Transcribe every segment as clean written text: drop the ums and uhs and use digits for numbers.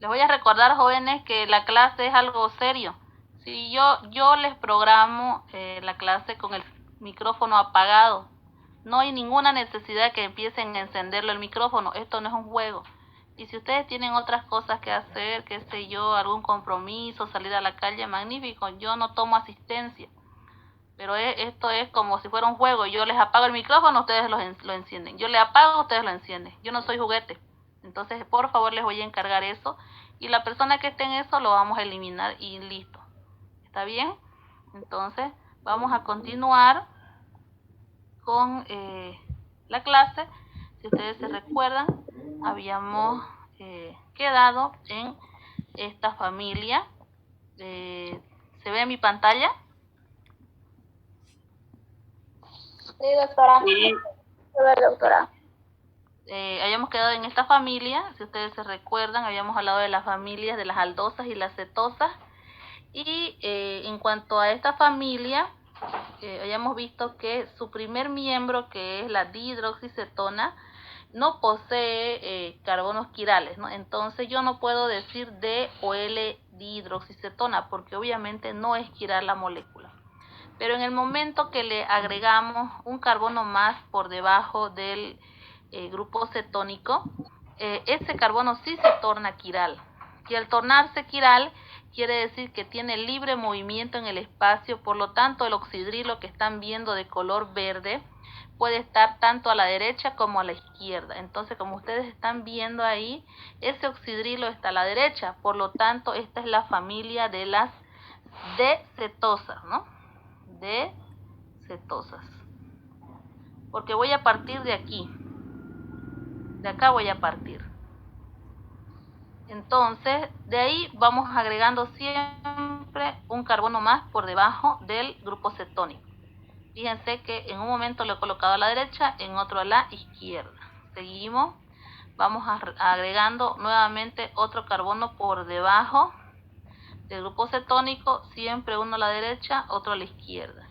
Les voy a recordar, jóvenes, que la clase es algo serio. Si yo les programo la clase con el micrófono apagado, no hay ninguna necesidad que empiecen a encenderlo el micrófono. Esto no es un juego. Y si ustedes tienen otras cosas que hacer, qué sé yo, algún compromiso, salir a la calle, magnífico. Yo no tomo asistencia. Pero esto es como si fuera un juego. Yo les apago el micrófono, ustedes lo encienden. Yo le apago, ustedes lo encienden. Yo no soy juguete. Entonces, por favor, les voy a encargar eso. Y la persona que esté en eso lo vamos a eliminar y listo. ¿Está bien? Entonces, vamos a continuar con la clase. Si ustedes se recuerdan, habíamos quedado en esta familia. ¿Se ve en mi pantalla? Sí, doctora. Sí. Doctora. Habíamos quedado en esta familia, si ustedes se recuerdan, habíamos hablado de las familias de las aldosas y las cetosas. Y en cuanto a esta familia, habíamos visto que su primer miembro, que es la dihidroxicetona, no posee carbonos quirales, ¿no? Entonces yo no puedo decir D o L dihidroxicetona, porque obviamente no es quiral la molécula. Pero en el momento que le agregamos un carbono más por debajo del grupo cetónico, ese carbono sí se torna quiral. Y al tornarse quiral, quiere decir que tiene libre movimiento en el espacio, por lo tanto el oxidrilo que están viendo de color verde puede estar tanto a la derecha como a la izquierda. Entonces, como ustedes están viendo ahí, ese oxidrilo está a la derecha, por lo tanto esta es la familia de las D-cetosas, ¿no? D-cetosas. Porque voy a partir de aquí. De acá voy a partir. Entonces, de ahí vamos agregando siempre un carbono más por debajo del grupo cetónico. Fíjense que en un momento lo he colocado a la derecha, en otro a la izquierda. Seguimos. Vamos agregando nuevamente otro carbono por debajo del grupo cetónico, siempre uno a la derecha, otro a la izquierda.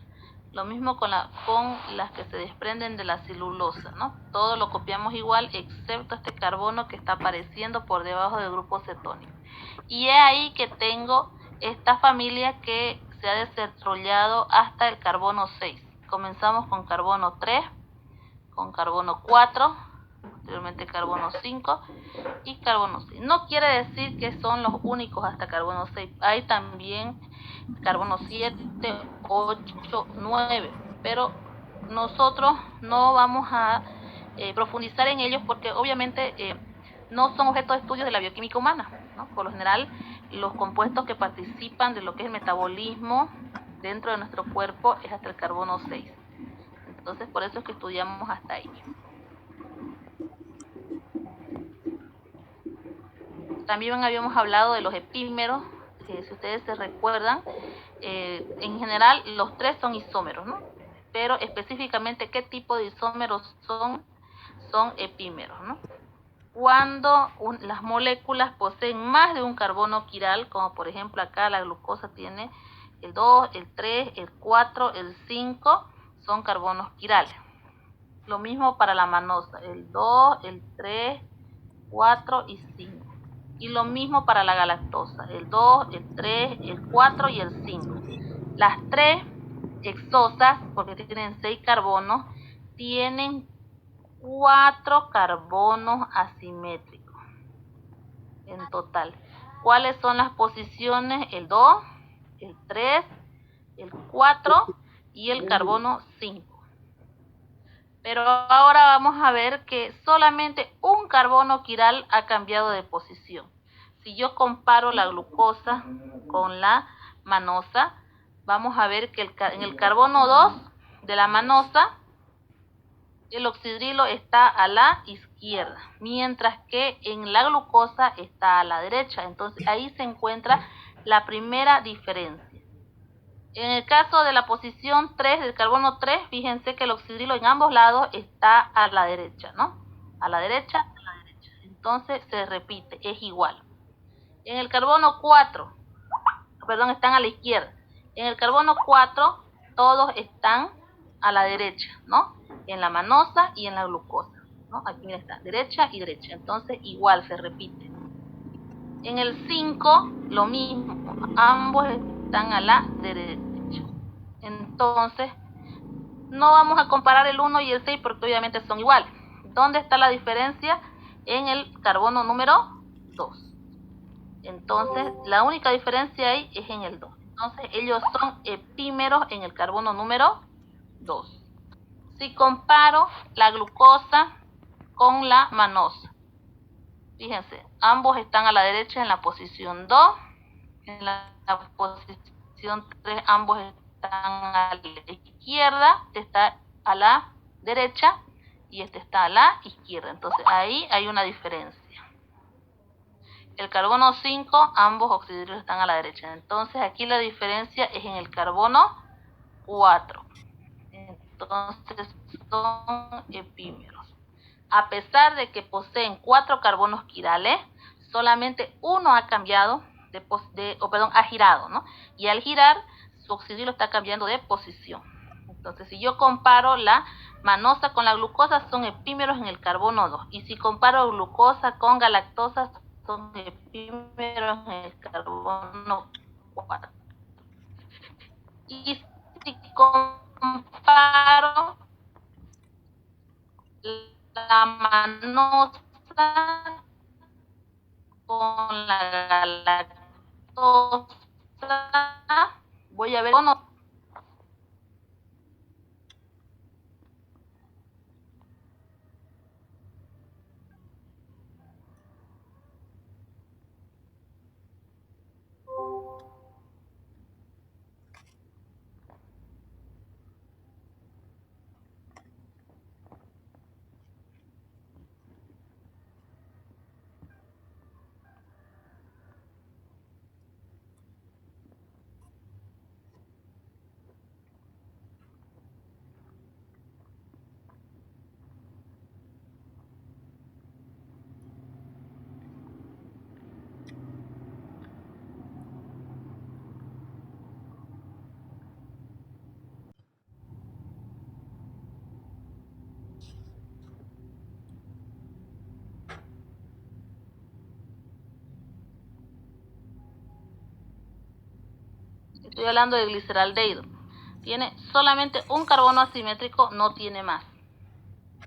Lo mismo con las que se desprenden de la celulosa, ¿no? Todo lo copiamos igual, excepto este carbono que está apareciendo por debajo del grupo cetónico. Y es ahí que tengo esta familia que se ha desarrollado hasta el carbono 6. Comenzamos con carbono 3, con carbono 4, posteriormente carbono 5 y carbono 6. No quiere decir que son los únicos hasta carbono 6. Hay también carbono 7, 8, 9, pero nosotros no vamos a profundizar en ellos porque obviamente no son objeto de estudio de la bioquímica humana, ¿no? Por lo general, los compuestos que participan de lo que es el metabolismo dentro de nuestro cuerpo es hasta el carbono 6. Entonces, por eso es que estudiamos hasta ahí. También habíamos hablado de los epímeros, si ustedes se recuerdan, en general los tres son isómeros, ¿no? Pero específicamente qué tipo de isómeros son epímeros, ¿no? Cuando las moléculas poseen más de un carbono quiral, como por ejemplo acá la glucosa tiene el 2, el 3, el 4, el 5, son carbonos quirales. Lo mismo para la manosa, el 2, el 3, 4 y 5. Y lo mismo para la galactosa, el 2, el 3, el 4 y el 5. Las 3 hexosas, porque tienen 6 carbonos, tienen 4 carbonos asimétricos en total. ¿Cuáles son las posiciones? El 2, el 3, el 4 y el carbono 5. Pero ahora vamos a ver que solamente un carbono quiral ha cambiado de posición. Si yo comparo la glucosa con la manosa, vamos a ver que en el carbono 2 de la manosa, el oxidrilo está a la izquierda, mientras que en la glucosa está a la derecha. Entonces ahí se encuentra la primera diferencia. En el caso de la posición 3 del carbono 3, fíjense que el oxidrilo en ambos lados está a la derecha, ¿no? A la derecha, a la derecha. Entonces se repite, es igual. En el carbono 4, están a la izquierda. En el carbono 4, todos están a la derecha, ¿no? En la manosa y en la glucosa, ¿no? Aquí está, derecha y derecha. Entonces igual se repite. En el 5, lo mismo, ambos están a la derecha. Entonces, no vamos a comparar el 1 y el 6 porque obviamente son iguales. ¿Dónde está la diferencia? En el carbono número 2. Entonces, la única diferencia ahí es en el 2. Entonces, ellos son epímeros en el carbono número 2. Si comparo la glucosa con la manosa, fíjense, ambos están a la derecha en la posición 2. En la posición 3 ambos están a la izquierda. Este está a la derecha y este está a la izquierda. Entonces ahí hay una diferencia. El carbono 5, ambos oxidrilos están a la derecha. Entonces aquí la diferencia es en el carbono 4. Entonces son epímeros. A pesar de que poseen 4 carbonos quirales, solamente uno ha cambiado ha girado, ¿no? Y al girar, su oxidrilo está cambiando de posición. Entonces, si yo comparo la manosa con la glucosa, son epímeros en el carbono 2. Y si comparo glucosa con galactosa, son epímeros en el carbono 4. Y si comparo la manosa con la galactosa, voy a ver estoy hablando de gliceraldehído. Tiene solamente un carbono asimétrico, no tiene más.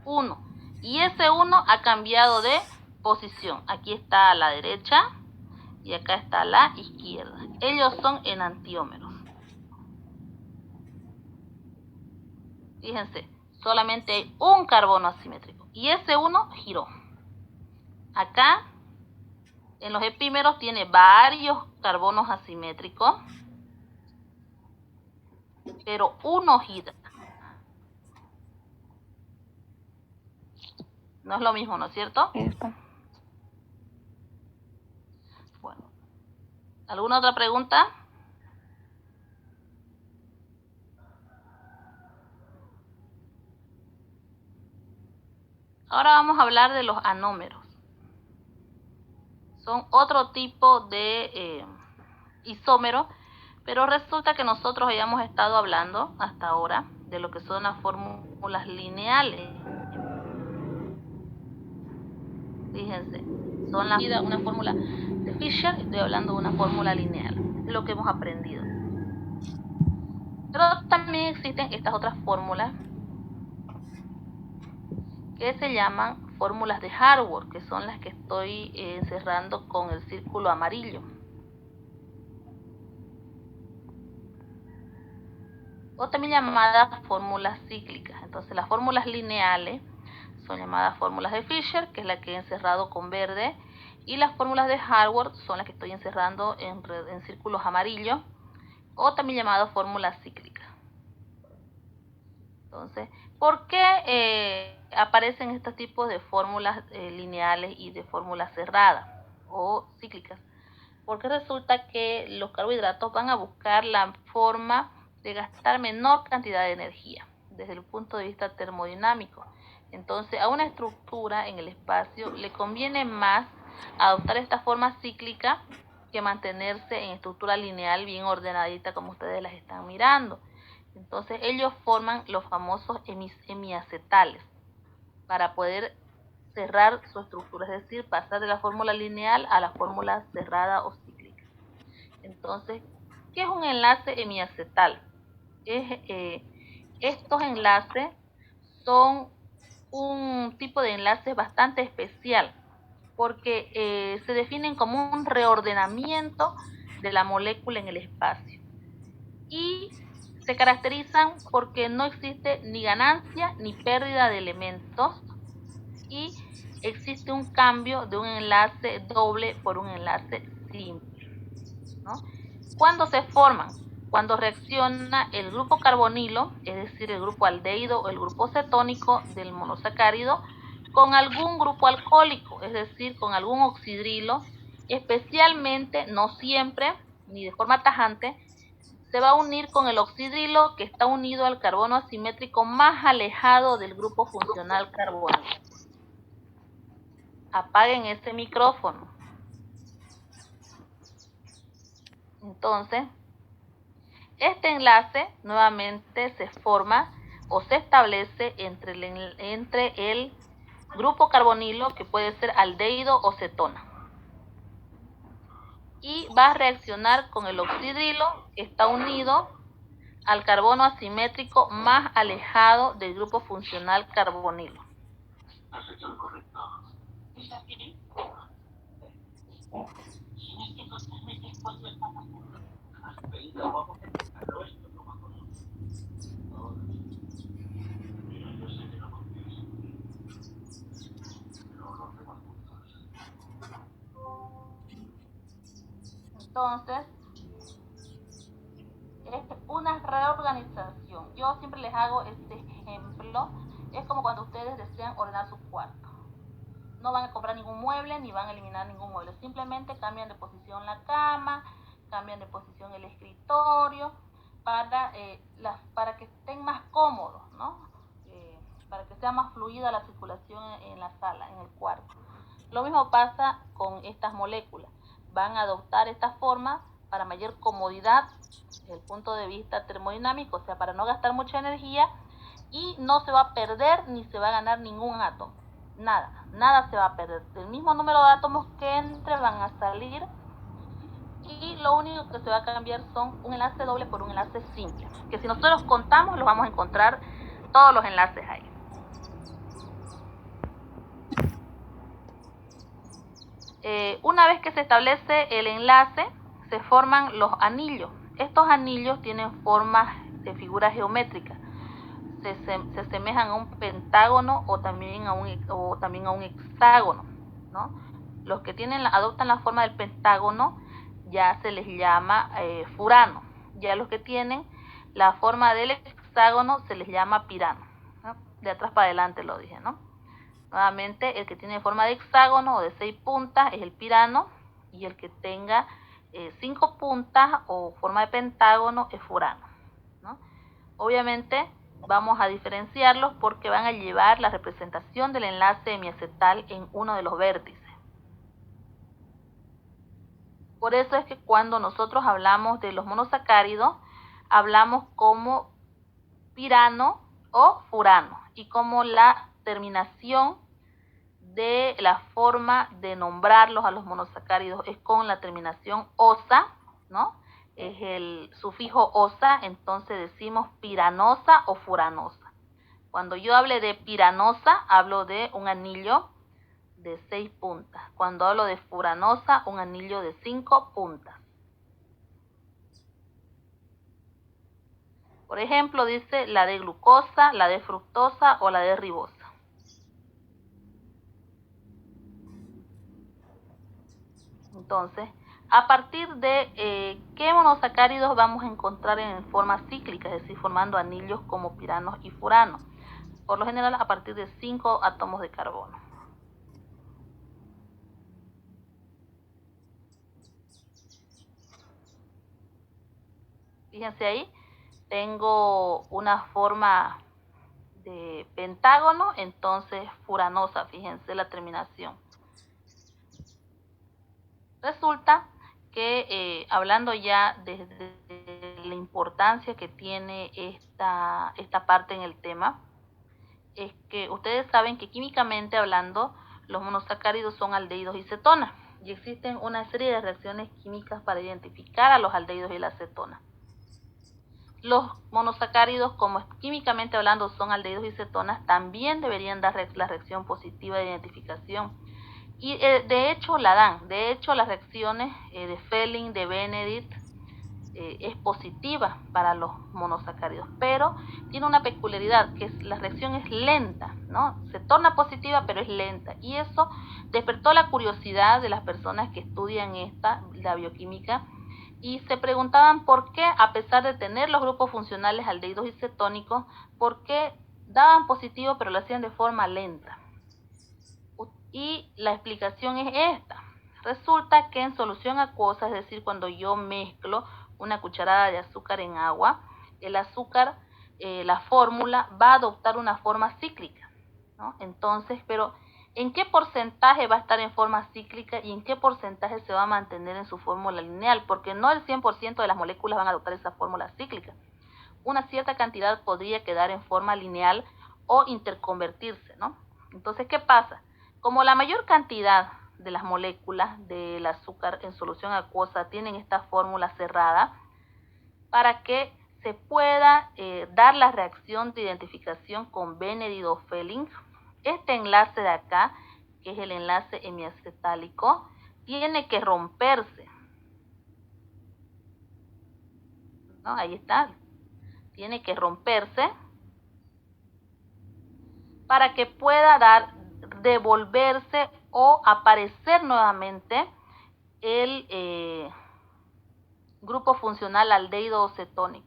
1. Y ese 1 ha cambiado de posición. Aquí está a la derecha y acá está a la izquierda. Ellos son enantiómeros. Fíjense, solamente hay un carbono asimétrico. Y ese 1 giró. Acá, en los epímeros, tiene varios carbonos asimétricos, pero uno gira. No es lo mismo, ¿no es cierto? Bueno, ¿alguna otra pregunta? Ahora vamos a hablar de los anómeros. Son otro tipo de isómero, pero resulta que nosotros hayamos estado hablando hasta ahora de lo que son las fórmulas lineales. Fíjense, son una fórmula de Fischer, estoy hablando de una fórmula lineal, es lo que hemos aprendido. Pero también existen estas otras fórmulas que se llaman fórmulas de Haworth, que son las que estoy encerrando con el círculo amarillo. O también llamadas fórmulas cíclicas. Entonces las fórmulas lineales son llamadas fórmulas de Fischer, que es la que he encerrado con verde, y las fórmulas de Haworth son las que estoy encerrando en círculos amarillos, o también llamadas fórmulas cíclicas. Entonces, ¿por qué aparecen estos tipos de fórmulas lineales y de fórmulas cerradas o cíclicas? Porque resulta que los carbohidratos van a buscar la forma de gastar menor cantidad de energía desde el punto de vista termodinámico. Entonces, a una estructura en el espacio le conviene más adoptar esta forma cíclica que mantenerse en estructura lineal bien ordenadita como ustedes las están mirando. Entonces ellos forman los famosos hemiacetales para poder cerrar su estructura, es decir, pasar de la fórmula lineal a la fórmula cerrada o cíclica. Entonces, ¿qué es un enlace hemiacetal? Estos enlaces son un tipo de enlace bastante especial porque se definen como un reordenamiento de la molécula en el espacio y se caracterizan porque no existe ni ganancia ni pérdida de elementos y existe un cambio de un enlace doble por un enlace simple, ¿no? ¿Cuándo se forman? Cuando reacciona el grupo carbonilo, es decir, el grupo aldehído o el grupo cetónico del monosacárido, con algún grupo alcohólico, es decir, con algún oxidrilo, especialmente, no siempre, ni de forma tajante, se va a unir con el oxidrilo que está unido al carbono asimétrico más alejado del grupo funcional carbónico. Apaguen ese micrófono. Entonces, este enlace nuevamente se forma o se establece entre el grupo carbonilo, que puede ser aldehído o cetona, y va a reaccionar con el oxidrilo que está unido al carbono asimétrico más alejado del grupo funcional carbonilo. Entonces, es una reorganización. Yo siempre les hago este ejemplo. Es como cuando ustedes desean ordenar su cuarto. No van a comprar ningún mueble ni van a eliminar ningún mueble. Simplemente cambian de posición la cama, cambian de posición el escritorio para que estén más cómodos, ¿no? Para que sea más fluida la circulación en la sala, en el cuarto. Lo mismo pasa con estas moléculas. Van a adoptar esta forma para mayor comodidad desde el punto de vista termodinámico, o sea, para no gastar mucha energía, y no se va a perder ni se va a ganar ningún átomo. Nada se va a perder. El mismo número de átomos que entre van a salir y lo único que se va a cambiar son un enlace doble por un enlace simple, que si nosotros contamos los vamos a encontrar todos los enlaces ahí. Una vez que se establece el enlace, se forman los anillos. Estos anillos tienen formas de figuras geométricas. Se asemejan a un pentágono o también a un hexágono, ¿no? Los que adoptan la forma del pentágono ya se les llama furano. Ya los que tienen la forma del hexágono se les llama pirano, ¿no? De atrás para adelante lo dije, ¿no? Nuevamente, el que tiene forma de hexágono o de 6 puntas es el pirano, y el que tenga 5 puntas o forma de pentágono es furano, ¿no? Obviamente vamos a diferenciarlos porque van a llevar la representación del enlace hemiacetal en uno de los vértices. Por eso es que cuando nosotros hablamos de los monosacáridos, hablamos como pirano o furano, y como la terminación de la forma de nombrarlos a los monosacáridos es con la terminación osa, ¿no? Es el sufijo osa, entonces decimos piranosa o furanosa. Cuando yo hable de piranosa, hablo de un anillo de 6 puntas. Cuando hablo de furanosa, un anillo de 5 puntas. Por ejemplo, dice la de glucosa, la de fructosa o la de ribosa. Entonces, a partir de qué monosacáridos vamos a encontrar en forma cíclica, es decir, formando anillos como piranos y furanos. Por lo general, a partir de 5 átomos de carbono. Fíjense ahí, tengo una forma de pentágono, entonces furanosa, fíjense la terminación. Resulta que hablando ya desde la importancia que tiene esta parte en el tema, es que ustedes saben que químicamente hablando, los monosacáridos son aldehídos y cetonas. Y existen una serie de reacciones químicas para identificar a los aldehídos y las cetonas. Los monosacáridos, como químicamente hablando son aldehídos y cetonas, también deberían dar la reacción positiva de identificación. Y de hecho la dan. De hecho, las reacciones de Fehling, de Benedict, es positiva para los monosacáridos, pero tiene una peculiaridad, que es la reacción es lenta, ¿no? Se torna positiva, pero es lenta. Y eso despertó la curiosidad de las personas que estudian la bioquímica, y se preguntaban por qué, a pesar de tener los grupos funcionales aldehídos y cetónicos, por qué daban positivo, pero lo hacían de forma lenta. Y la explicación es esta. Resulta que en solución acuosa, es decir, cuando yo mezclo una cucharada de azúcar en agua, el azúcar, la fórmula va a adoptar una forma cíclica, ¿no? Entonces, pero ¿en qué porcentaje va a estar en forma cíclica y en qué porcentaje se va a mantener en su fórmula lineal? Porque no el 100% de las moléculas van a adoptar esa fórmula cíclica. Una cierta cantidad podría quedar en forma lineal o interconvertirse, ¿no? Entonces, ¿qué pasa? Como la mayor cantidad de las moléculas del azúcar en solución acuosa tienen esta fórmula cerrada, para que se pueda dar la reacción de identificación con Benedict o Fehling, este enlace de acá, que es el enlace hemiacetálico, tiene que romperse, ¿no? Ahí está, tiene que romperse para que pueda devolverse o aparecer nuevamente el grupo funcional aldehído o cetónico.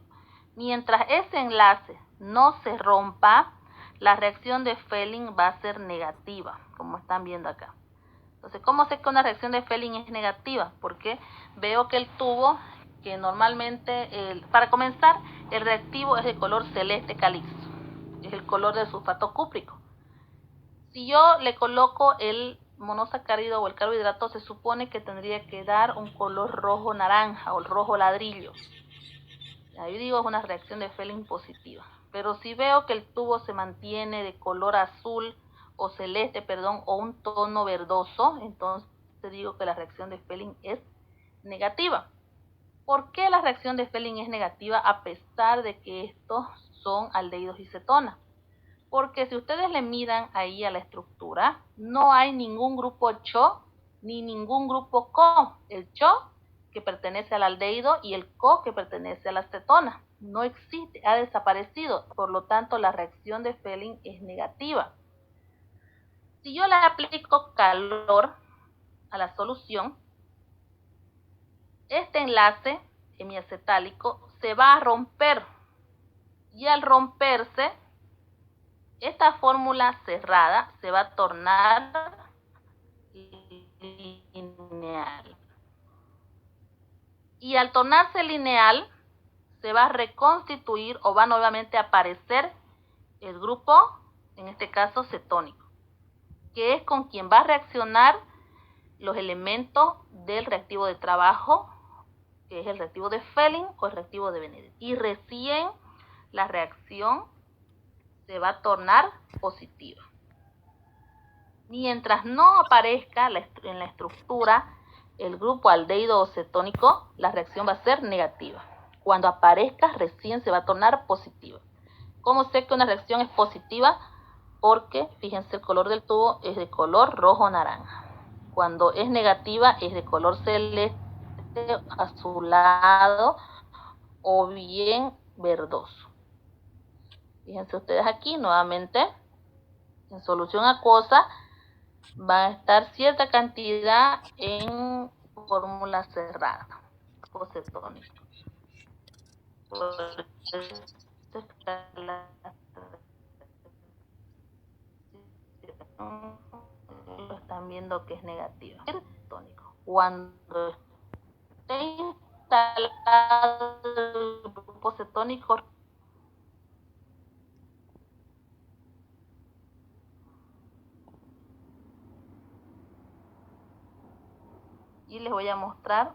Mientras ese enlace no se rompa, la reacción de Fehling va a ser negativa, como están viendo acá. Entonces, ¿cómo sé que una reacción de Fehling es negativa? Porque veo que el tubo, que normalmente, para comenzar, el reactivo es de color celeste calizo, es el color del sulfato cúprico. Si yo le coloco el monosacárido o el carbohidrato, se supone que tendría que dar un color rojo naranja o el rojo ladrillo. Ahí digo, es una reacción de Fehling positiva. Pero si veo que el tubo se mantiene de color azul o celeste, perdón, o un tono verdoso, entonces digo que la reacción de Fehling es negativa. ¿Por qué la reacción de Fehling es negativa a pesar de que estos son aldehídos y cetonas? Porque si ustedes le miran ahí a la estructura, no hay ningún grupo CHO ni ningún grupo CO. El CHO, que pertenece al aldehído, y el CO, que pertenece a la cetona. No existe, ha desaparecido. Por lo tanto, la reacción de Fehling es negativa. Si yo le aplico calor a la solución, este enlace hemiacetálico se va a romper. Y al romperse, esta fórmula cerrada se va a tornar lineal. Y al tornarse lineal, se va a reconstituir o va nuevamente a aparecer el grupo, en este caso cetónico, que es con quien va a reaccionar los elementos del reactivo de trabajo, que es el reactivo de Fehling o el reactivo de Benedict. Y recién la reacción se va a tornar positiva. Mientras no aparezca en la estructura el grupo aldehído o cetónico, la reacción va a ser negativa. Cuando aparezca, recién se va a tornar positiva. ¿Cómo sé que una reacción es positiva? Porque, fíjense, el color del tubo es de color rojo-naranja. Cuando es negativa, es de color celeste, azulado o bien verdoso. Fíjense ustedes aquí, nuevamente, en solución acuosa, va a estar cierta cantidad en fórmula cerrada o cetónico. Lo están viendo que es negativa. Cuando esté instalado el grupo cetónico, y les voy a mostrar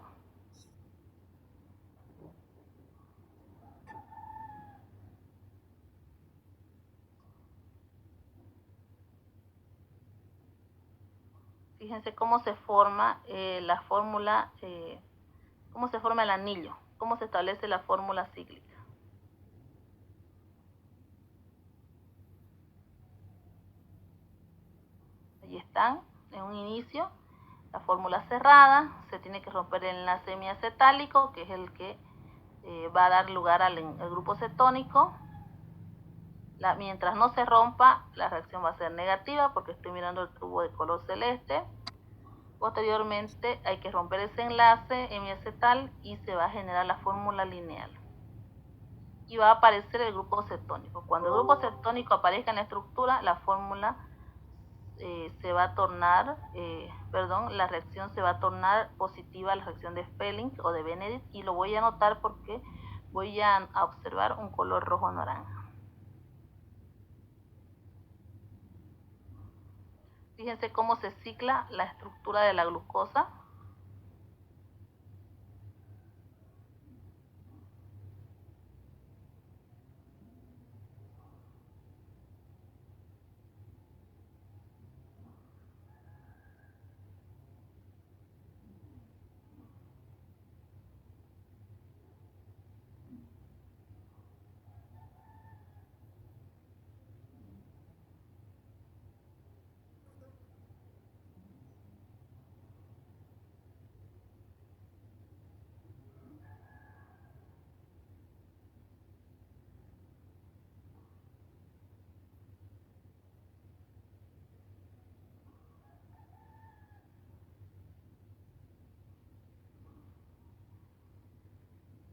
Fíjense cómo se forma la fórmula, cómo se forma el anillo, cómo se establece la fórmula cíclica. Ahí están, en un inicio, la fórmula cerrada, se tiene que romper el enlace hemiacetálico, que es el que va a dar lugar al grupo cetónico. Mientras no se rompa, la reacción va a ser negativa porque estoy mirando el tubo de color celeste. Posteriormente hay que romper ese enlace hemiacetal y se va a generar la fórmula lineal. Y va a aparecer el grupo cetónico. Cuando el grupo cetónico aparezca en la estructura, la fórmula se va a tornar, la reacción se va a tornar positiva, la reacción de Spelling o de Benedict, y lo voy a anotar porque voy a observar un color rojo naranja. Fíjense cómo se cicla la estructura de la glucosa.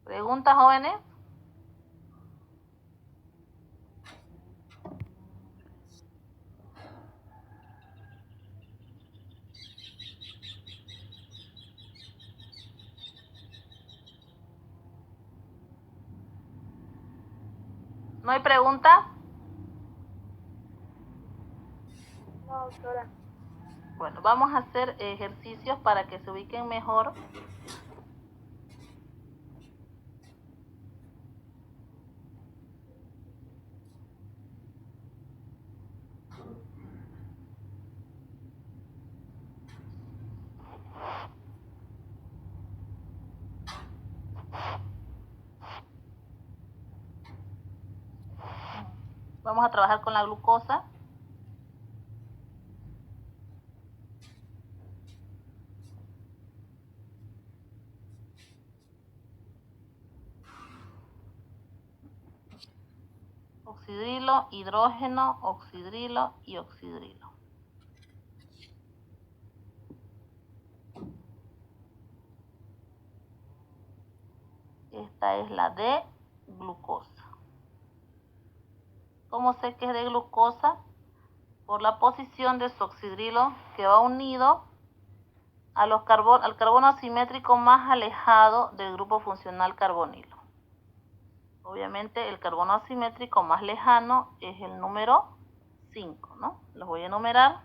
¿Preguntas, jóvenes? ¿No hay preguntas? No, doctora. Bueno, vamos a hacer ejercicios para que se ubiquen mejor. Vamos a trabajar con la glucosa. Oxidrilo, hidrógeno, oxidrilo y oxidrilo. Esta es la de glucosa. ¿Cómo sé que es de glucosa? Por la posición de su oxidrilo que va unido al carbono asimétrico más alejado del grupo funcional carbonilo. Obviamente el carbono asimétrico más lejano es el número 5, ¿no? Los voy a enumerar.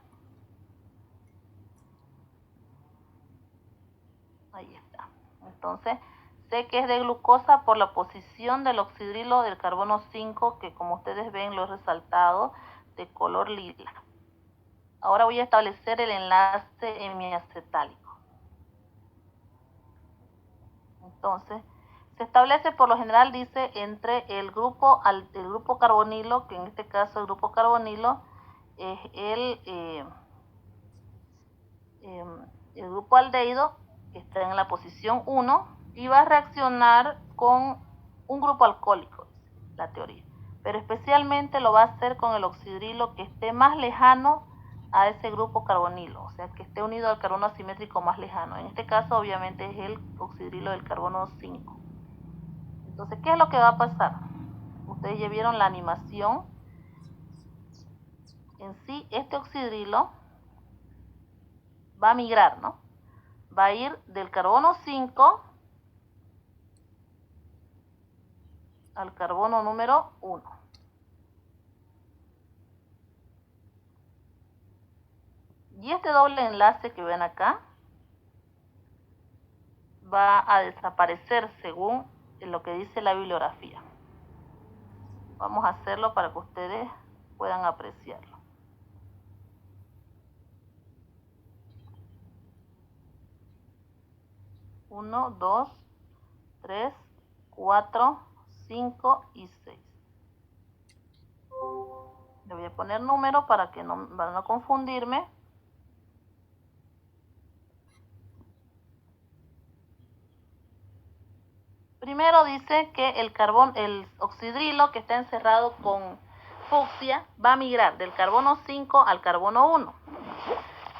Ahí está. Entonces, sé que es de glucosa por la posición del oxidrilo del carbono 5, que como ustedes ven lo he resaltado de color lila. Ahora voy a establecer el enlace hemiacetálico. Entonces, se establece por lo general, dice, entre el grupo carbonilo, que en este caso el grupo carbonilo es el grupo aldehído, que está en la posición 1, y va a reaccionar con un grupo alcohólico, la teoría. Pero especialmente lo va a hacer con el oxidrilo que esté más lejano a ese grupo carbonilo, o sea, que esté unido al carbono asimétrico más lejano. En este caso, obviamente, es el oxidrilo del carbono 5. Entonces, ¿qué es lo que va a pasar? Ustedes ya vieron la animación. En sí, este oxidrilo va a migrar, ¿no? Va a ir del carbono 5 al carbono número 1. Y este doble enlace que ven acá va a desaparecer según lo que dice la bibliografía. Vamos a hacerlo para que ustedes puedan apreciarlo. 1, 2, 3, 4, 5 y 6. Le voy a poner número para no confundirme. Primero dice que el oxidrilo que está encerrado con fucsia va a migrar del carbono 5 al carbono 1.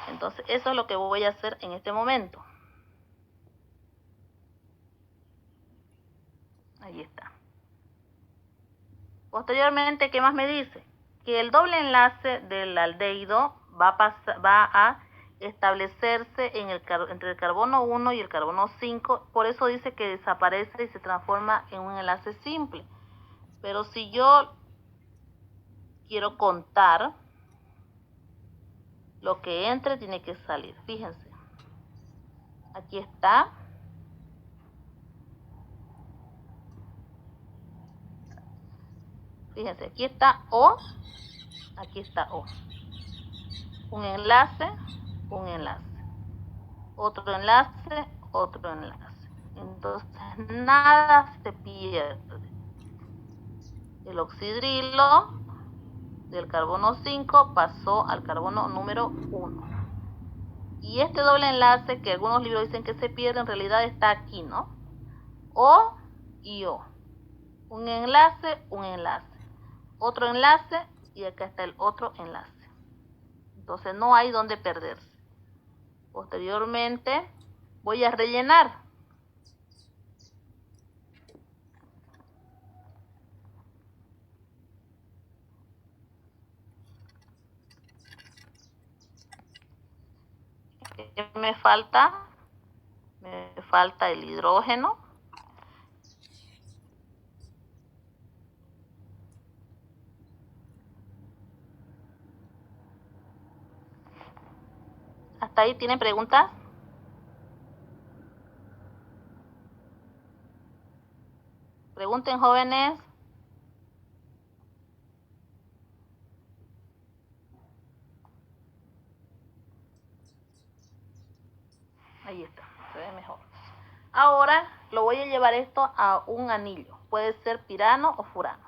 Entonces eso es lo que voy a hacer en este momento. Ahí está. Posteriormente, ¿qué más me dice? Que el doble enlace del aldehído va a establecerse entre el carbono 1 y el carbono 5. Por eso dice que desaparece y se transforma en un enlace simple. Pero si yo quiero contar, lo que entre tiene que salir. Fíjense. Aquí está. Fíjense, aquí está O, aquí está O. Un enlace, un enlace. Otro enlace, otro enlace. Entonces, nada se pierde. El oxidrilo del carbono 5 pasó al carbono número 1. Y este doble enlace, que algunos libros dicen que se pierde, en realidad está aquí, ¿no? O y O. Un enlace, un enlace. Otro enlace y acá está el otro enlace. Entonces no hay donde perderse. Posteriormente voy a rellenar. ¿Qué me falta? Me falta el hidrógeno. ¿Hasta ahí tienen preguntas? Pregunten, jóvenes. Ahí está, se ve mejor. Ahora lo voy a llevar esto a un anillo. Puede ser pirano o furano.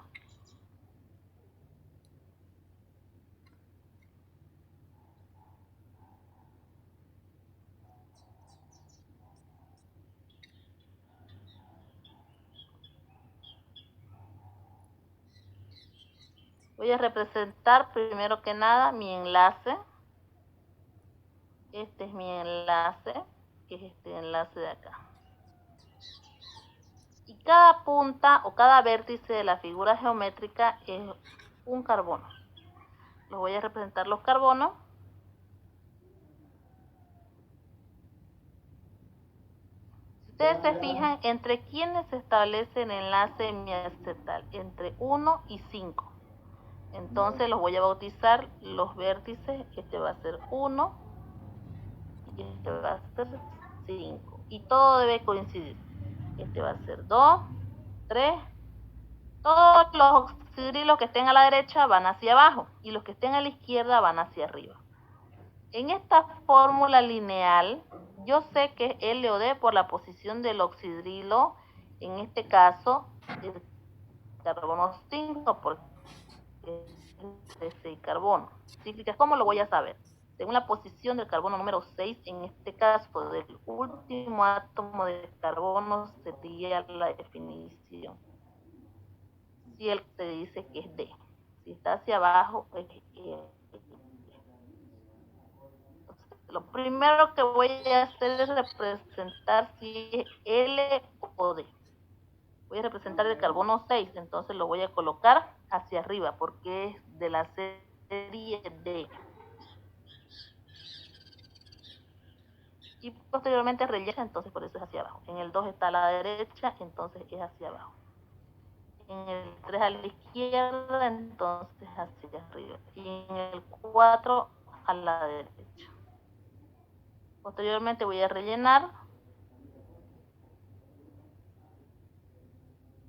Voy a representar primero que nada mi enlace. Este es mi enlace, que es este enlace de acá. Y cada punta o cada vértice de la figura geométrica es un carbono. Los voy a representar los carbonos. Si ustedes se fijan, ¿entre quiénes se establece el enlace hemiacetal? Entre 1 y 5. Entonces los voy a bautizar los vértices. Este va a ser 1 y este va a ser 5. Y todo debe coincidir. Este va a ser 2, 3. Todos los oxidrilos que estén a la derecha van hacia abajo y los que estén a la izquierda van hacia arriba. En esta fórmula lineal, yo sé que es L o D por la posición del oxidrilo, en este caso, el carbono 5, porque es el carbono. Cíclicas, ¿cómo lo voy a saber? Según la posición del carbono número 6, en este caso, del último átomo de carbono, sería la definición. Si él te dice que es D. Si está hacia abajo, es E. Lo primero que voy a hacer es representar si es L o D. Voy a representar el carbono 6, entonces lo voy a colocar hacia arriba porque es de la serie D. Y posteriormente rellena, entonces por eso es hacia abajo. En el 2 está a la derecha, entonces es hacia abajo. En el 3 a la izquierda, entonces hacia arriba. Y en el 4 a la derecha. Posteriormente voy a rellenar.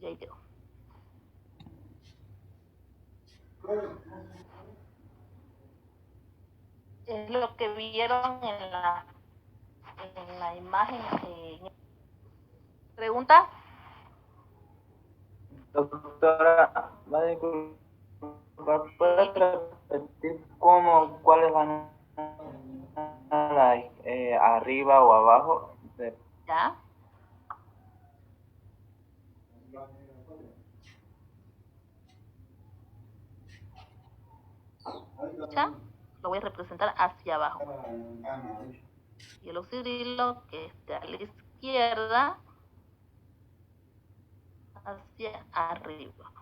Y ahí quedó. Es lo que vieron en la imagen. pregunta? Doctora, ¿va a disculpar, ¿puede repetir cuáles van arriba o abajo? Ya. ¿Ya? Lo voy a representar hacia abajo. Y el oxidrilo que esté a la izquierda hacia arriba.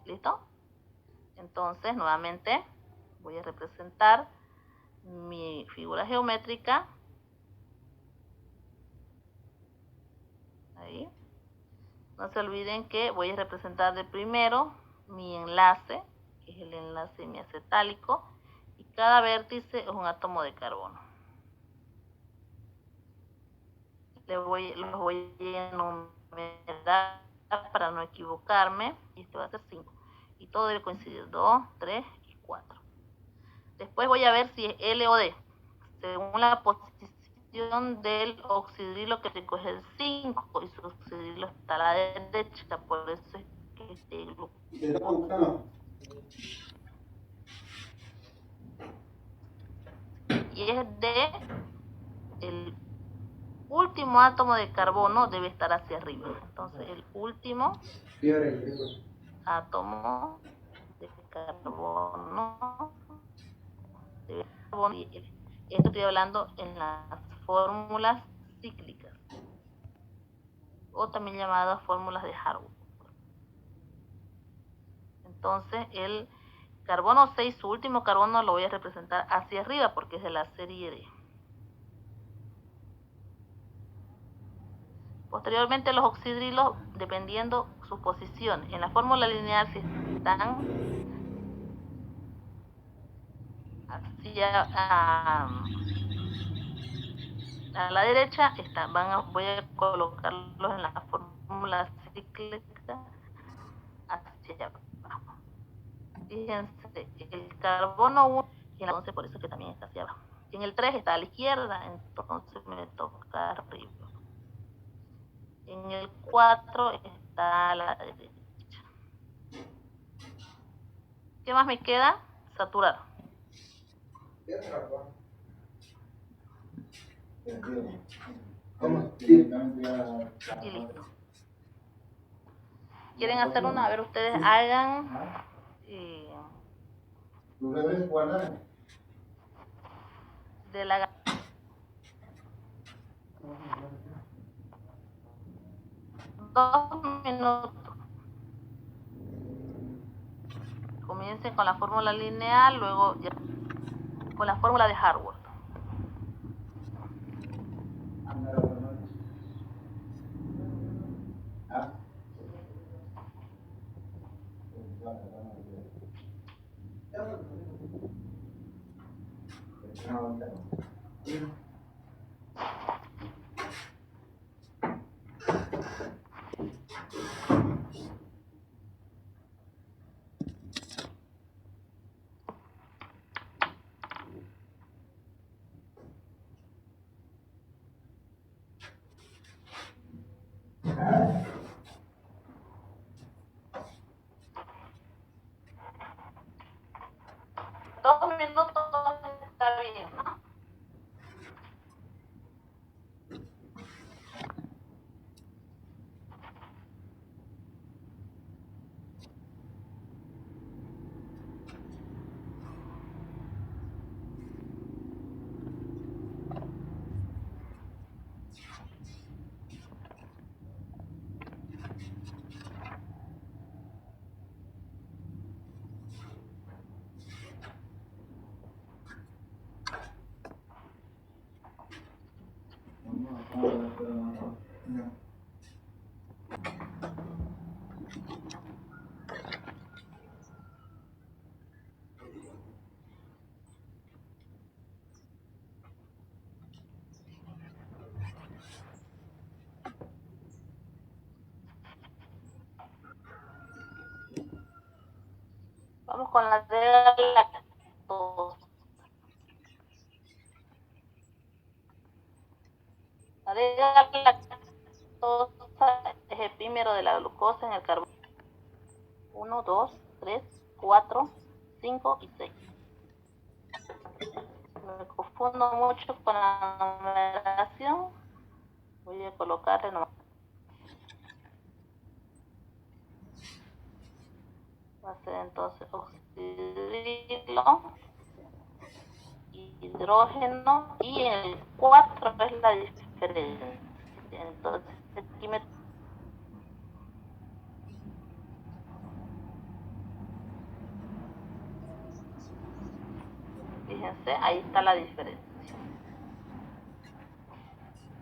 ¿Listo? Entonces, nuevamente, voy a representar mi figura geométrica. Ahí. No se olviden que voy a representar de primero mi enlace, que es el enlace miacetálico, y cada vértice es un átomo de carbono. Los voy a enumerar para no equivocarme, y esto va a ser 5. Y todo debe coincidir, 2, 3 y 4. Después voy a ver si es L o D, según la posición del oxidrilo que recoge el 5, y su oxidrilo está a la derecha, por eso es que este grupo. Y es D, el último átomo de carbono debe estar hacia arriba. Entonces el último átomo de carbono debe estar carbono. Esto estoy hablando en las fórmulas cíclicas, o también llamadas fórmulas de Harwood. Entonces el carbono 6, su último carbono, lo voy a representar hacia arriba porque es de la serie D. Posteriormente los oxidrilos, dependiendo su posición en la fórmula lineal, si están hacia a la derecha, voy a colocarlos en la fórmula cíclica hacia abajo. Fíjense, el carbono 1, y entonces por eso que también está hacia abajo. Si en el 3 está a la izquierda, entonces me toca arriba. En el 4 está a la derecha. ¿Qué más me queda? Saturar. Y listo. ¿Quieren hacer una? A ver, ustedes hagan de la 2 minutos. Comiencen con la fórmula lineal, luego ya con la fórmula de Harwood. Dos minutos está bien, ¿no? Vamos con la de lactosa. La D-galactosa es el epímero de la glucosa en el carbono. 1, 2, 3, 4, 5 y 6. Me confundo mucho con la numeración. Voy a colocarle nomás. Va a ser entonces oxidrilo, hidrógeno, y en el 4 es la diferencia. Entonces aquí me... Fíjense, ahí está la diferencia.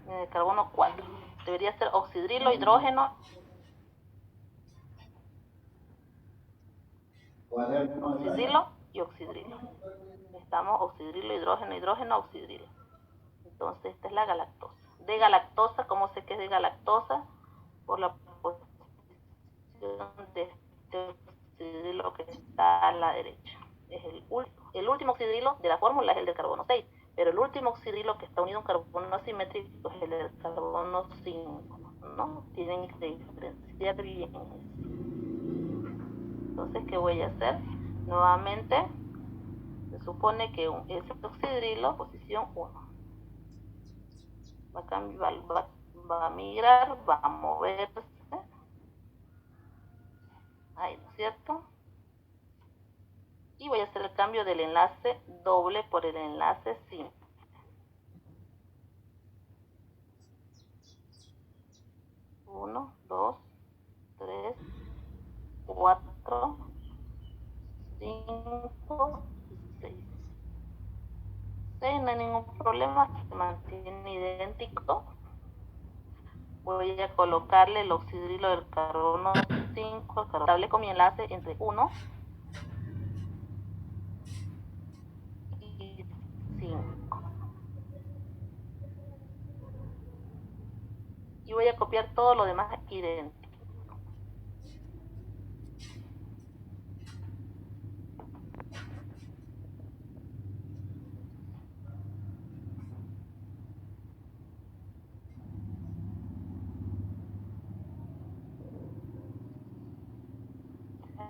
En el carbono 4. Debería ser oxidrilo, hidrógeno. Oxidrilo y oxidrilo. Estamos oxidrilo, hidrógeno, hidrógeno, oxidrilo. Entonces esta es la galactosa. De galactosa, ¿cómo sé que es de galactosa? Por la posición de este oxidrilo que está a la derecha. Es el último oxidrilo de la fórmula es el del carbono 6, pero el último oxidrilo que está unido a un carbono asimétrico es el del carbono 5, ¿no? Tienen que diferenciar bien. Entonces, ¿qué voy a hacer? Nuevamente, se supone que ese oxidrilo, posición 1, va a migrar, va a moverse. Ahí, ¿no es cierto? Y voy a hacer el cambio del enlace doble por el enlace simple. Uno, dos, tres, 4, 5 y 6. 6 no hay ningún problema, se mantiene idéntico. Voy a colocarle el oxidrilo del carbono 5, estable con mi enlace entre 1 y 5. Y voy a copiar todo lo demás idéntico.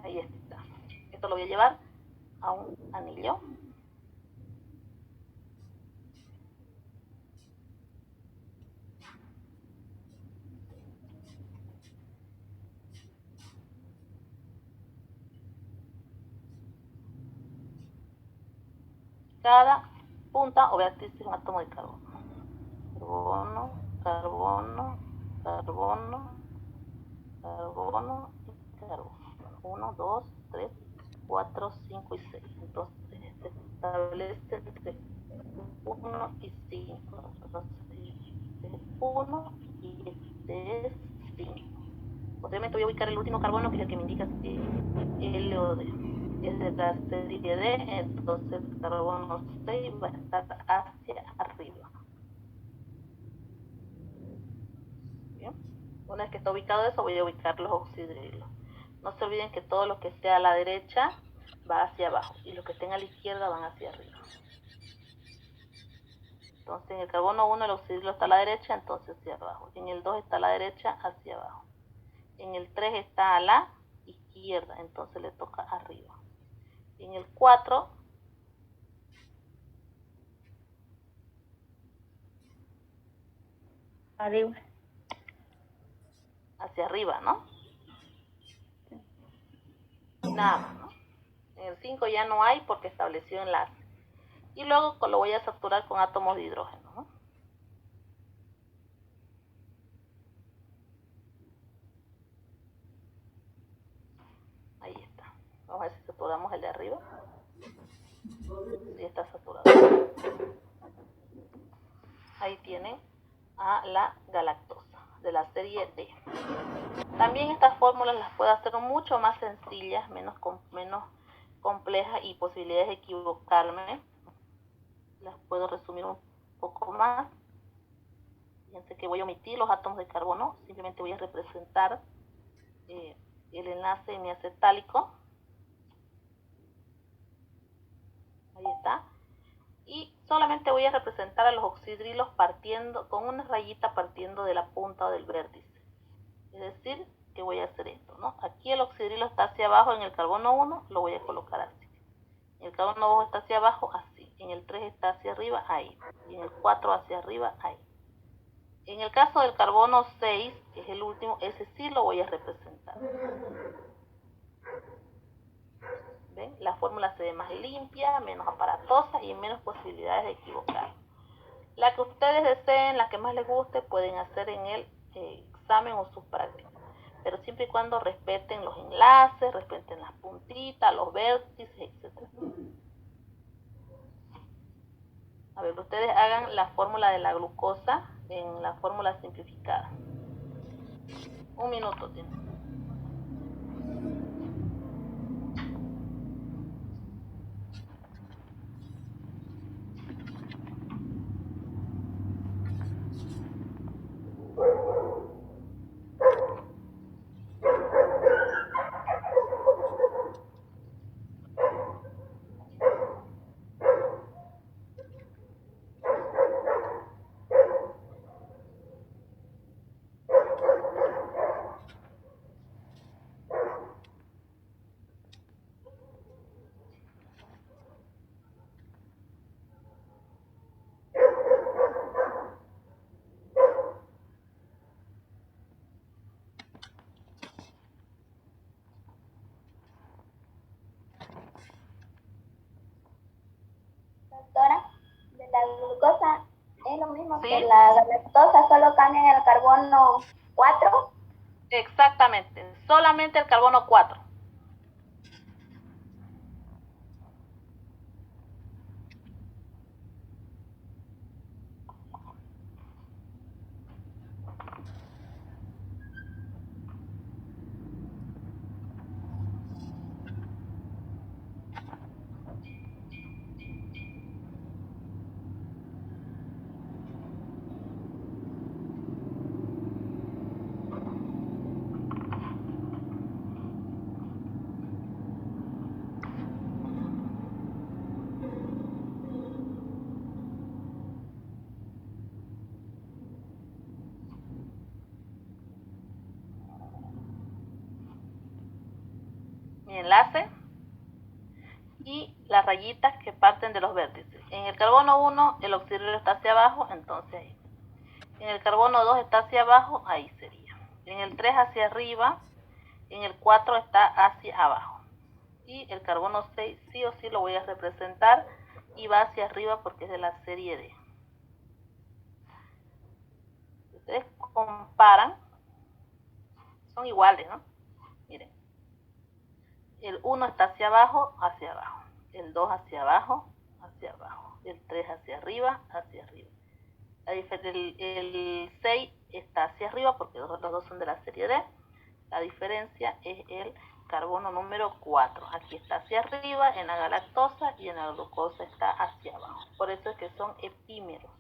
Ahí está. Esto lo voy a llevar a un anillo. Cada punta o vértice es un átomo de carbono. Carbono, carbono, carbono, carbono y carbono. 1, 2, 3, 4, 5 y 6. Entonces se establece entre 1 y 5. Entonces este es 1 y este es 5. Posteriormente voy a ubicar el último carbono, que es el que me indica si L o D. Es de la serie D, entonces el carbono 6 va a estar hacia arriba. Bien. Una vez que está ubicado eso, voy a ubicar los oxidrilos. No se olviden que todo lo que esté a la derecha va hacia abajo y los que estén a la izquierda van hacia arriba. Entonces en el carbono 1 el oxidrilo está a la derecha, entonces hacia abajo. En el 2 está a la derecha, hacia abajo. En el 3 está a la izquierda, entonces le toca arriba. En el 4 arriba. Hacia arriba, ¿no? Nada más, ¿no? En el 5 ya no hay porque estableció enlace. Y luego lo voy a saturar con átomos de hidrógeno, ¿no? Ahí está. Vamos a ver si saturamos el de arriba. Sí, está saturado. Ahí tienen a la galactosa de la serie D. También estas fórmulas las puedo hacer mucho más sencillas, menos complejas y posibilidades de equivocarme. Las puedo resumir un poco más. Fíjense que voy a omitir los átomos de carbono, simplemente voy a representar el enlace en mi acetálico. Ahí está. Y solamente voy a representar a los oxidrilos partiendo, con una rayita partiendo de la punta o del vértice. Es decir, que voy a hacer esto, ¿no? Aquí el oxidrilo está hacia abajo, en el carbono 1 lo voy a colocar así. En el carbono 2 está hacia abajo, así. En el 3 está hacia arriba, ahí. Y en el 4 hacia arriba, ahí. En el caso del carbono 6, que es el último, ese sí lo voy a representar. ¿Ven? La fórmula se ve más limpia, menos aparatosa y menos posibilidades de equivocar. La que ustedes deseen, la que más les guste, pueden hacer en el examen o sus prácticas. Pero siempre y cuando respeten los enlaces, respeten las puntitas, los vértices, etc. A ver, ustedes hagan la fórmula de la glucosa en la fórmula simplificada. Un minuto tienen. Doctora, de la glucosa es lo mismo ¿Sí? que la galactosa, solo cambian el carbono 4. Exactamente, solamente el carbono 4. Mi enlace y las rayitas que parten de los vértices. En el carbono 1 el oxidrilo está hacia abajo, entonces ahí. En el carbono 2 está hacia abajo, ahí sería. En el 3 hacia arriba, en el 4 está hacia abajo. Y el carbono 6 sí o sí lo voy a representar y va hacia arriba porque es de la serie D. Ustedes comparan, son iguales, ¿no? Miren, el 1 está hacia abajo, el 2 hacia abajo, el 3 hacia arriba, el 6 está hacia arriba porque los dos son de la serie D. La diferencia es el carbono número 4. Aquí está hacia arriba en la galactosa y en la glucosa está hacia abajo. Por eso es que son epímeros.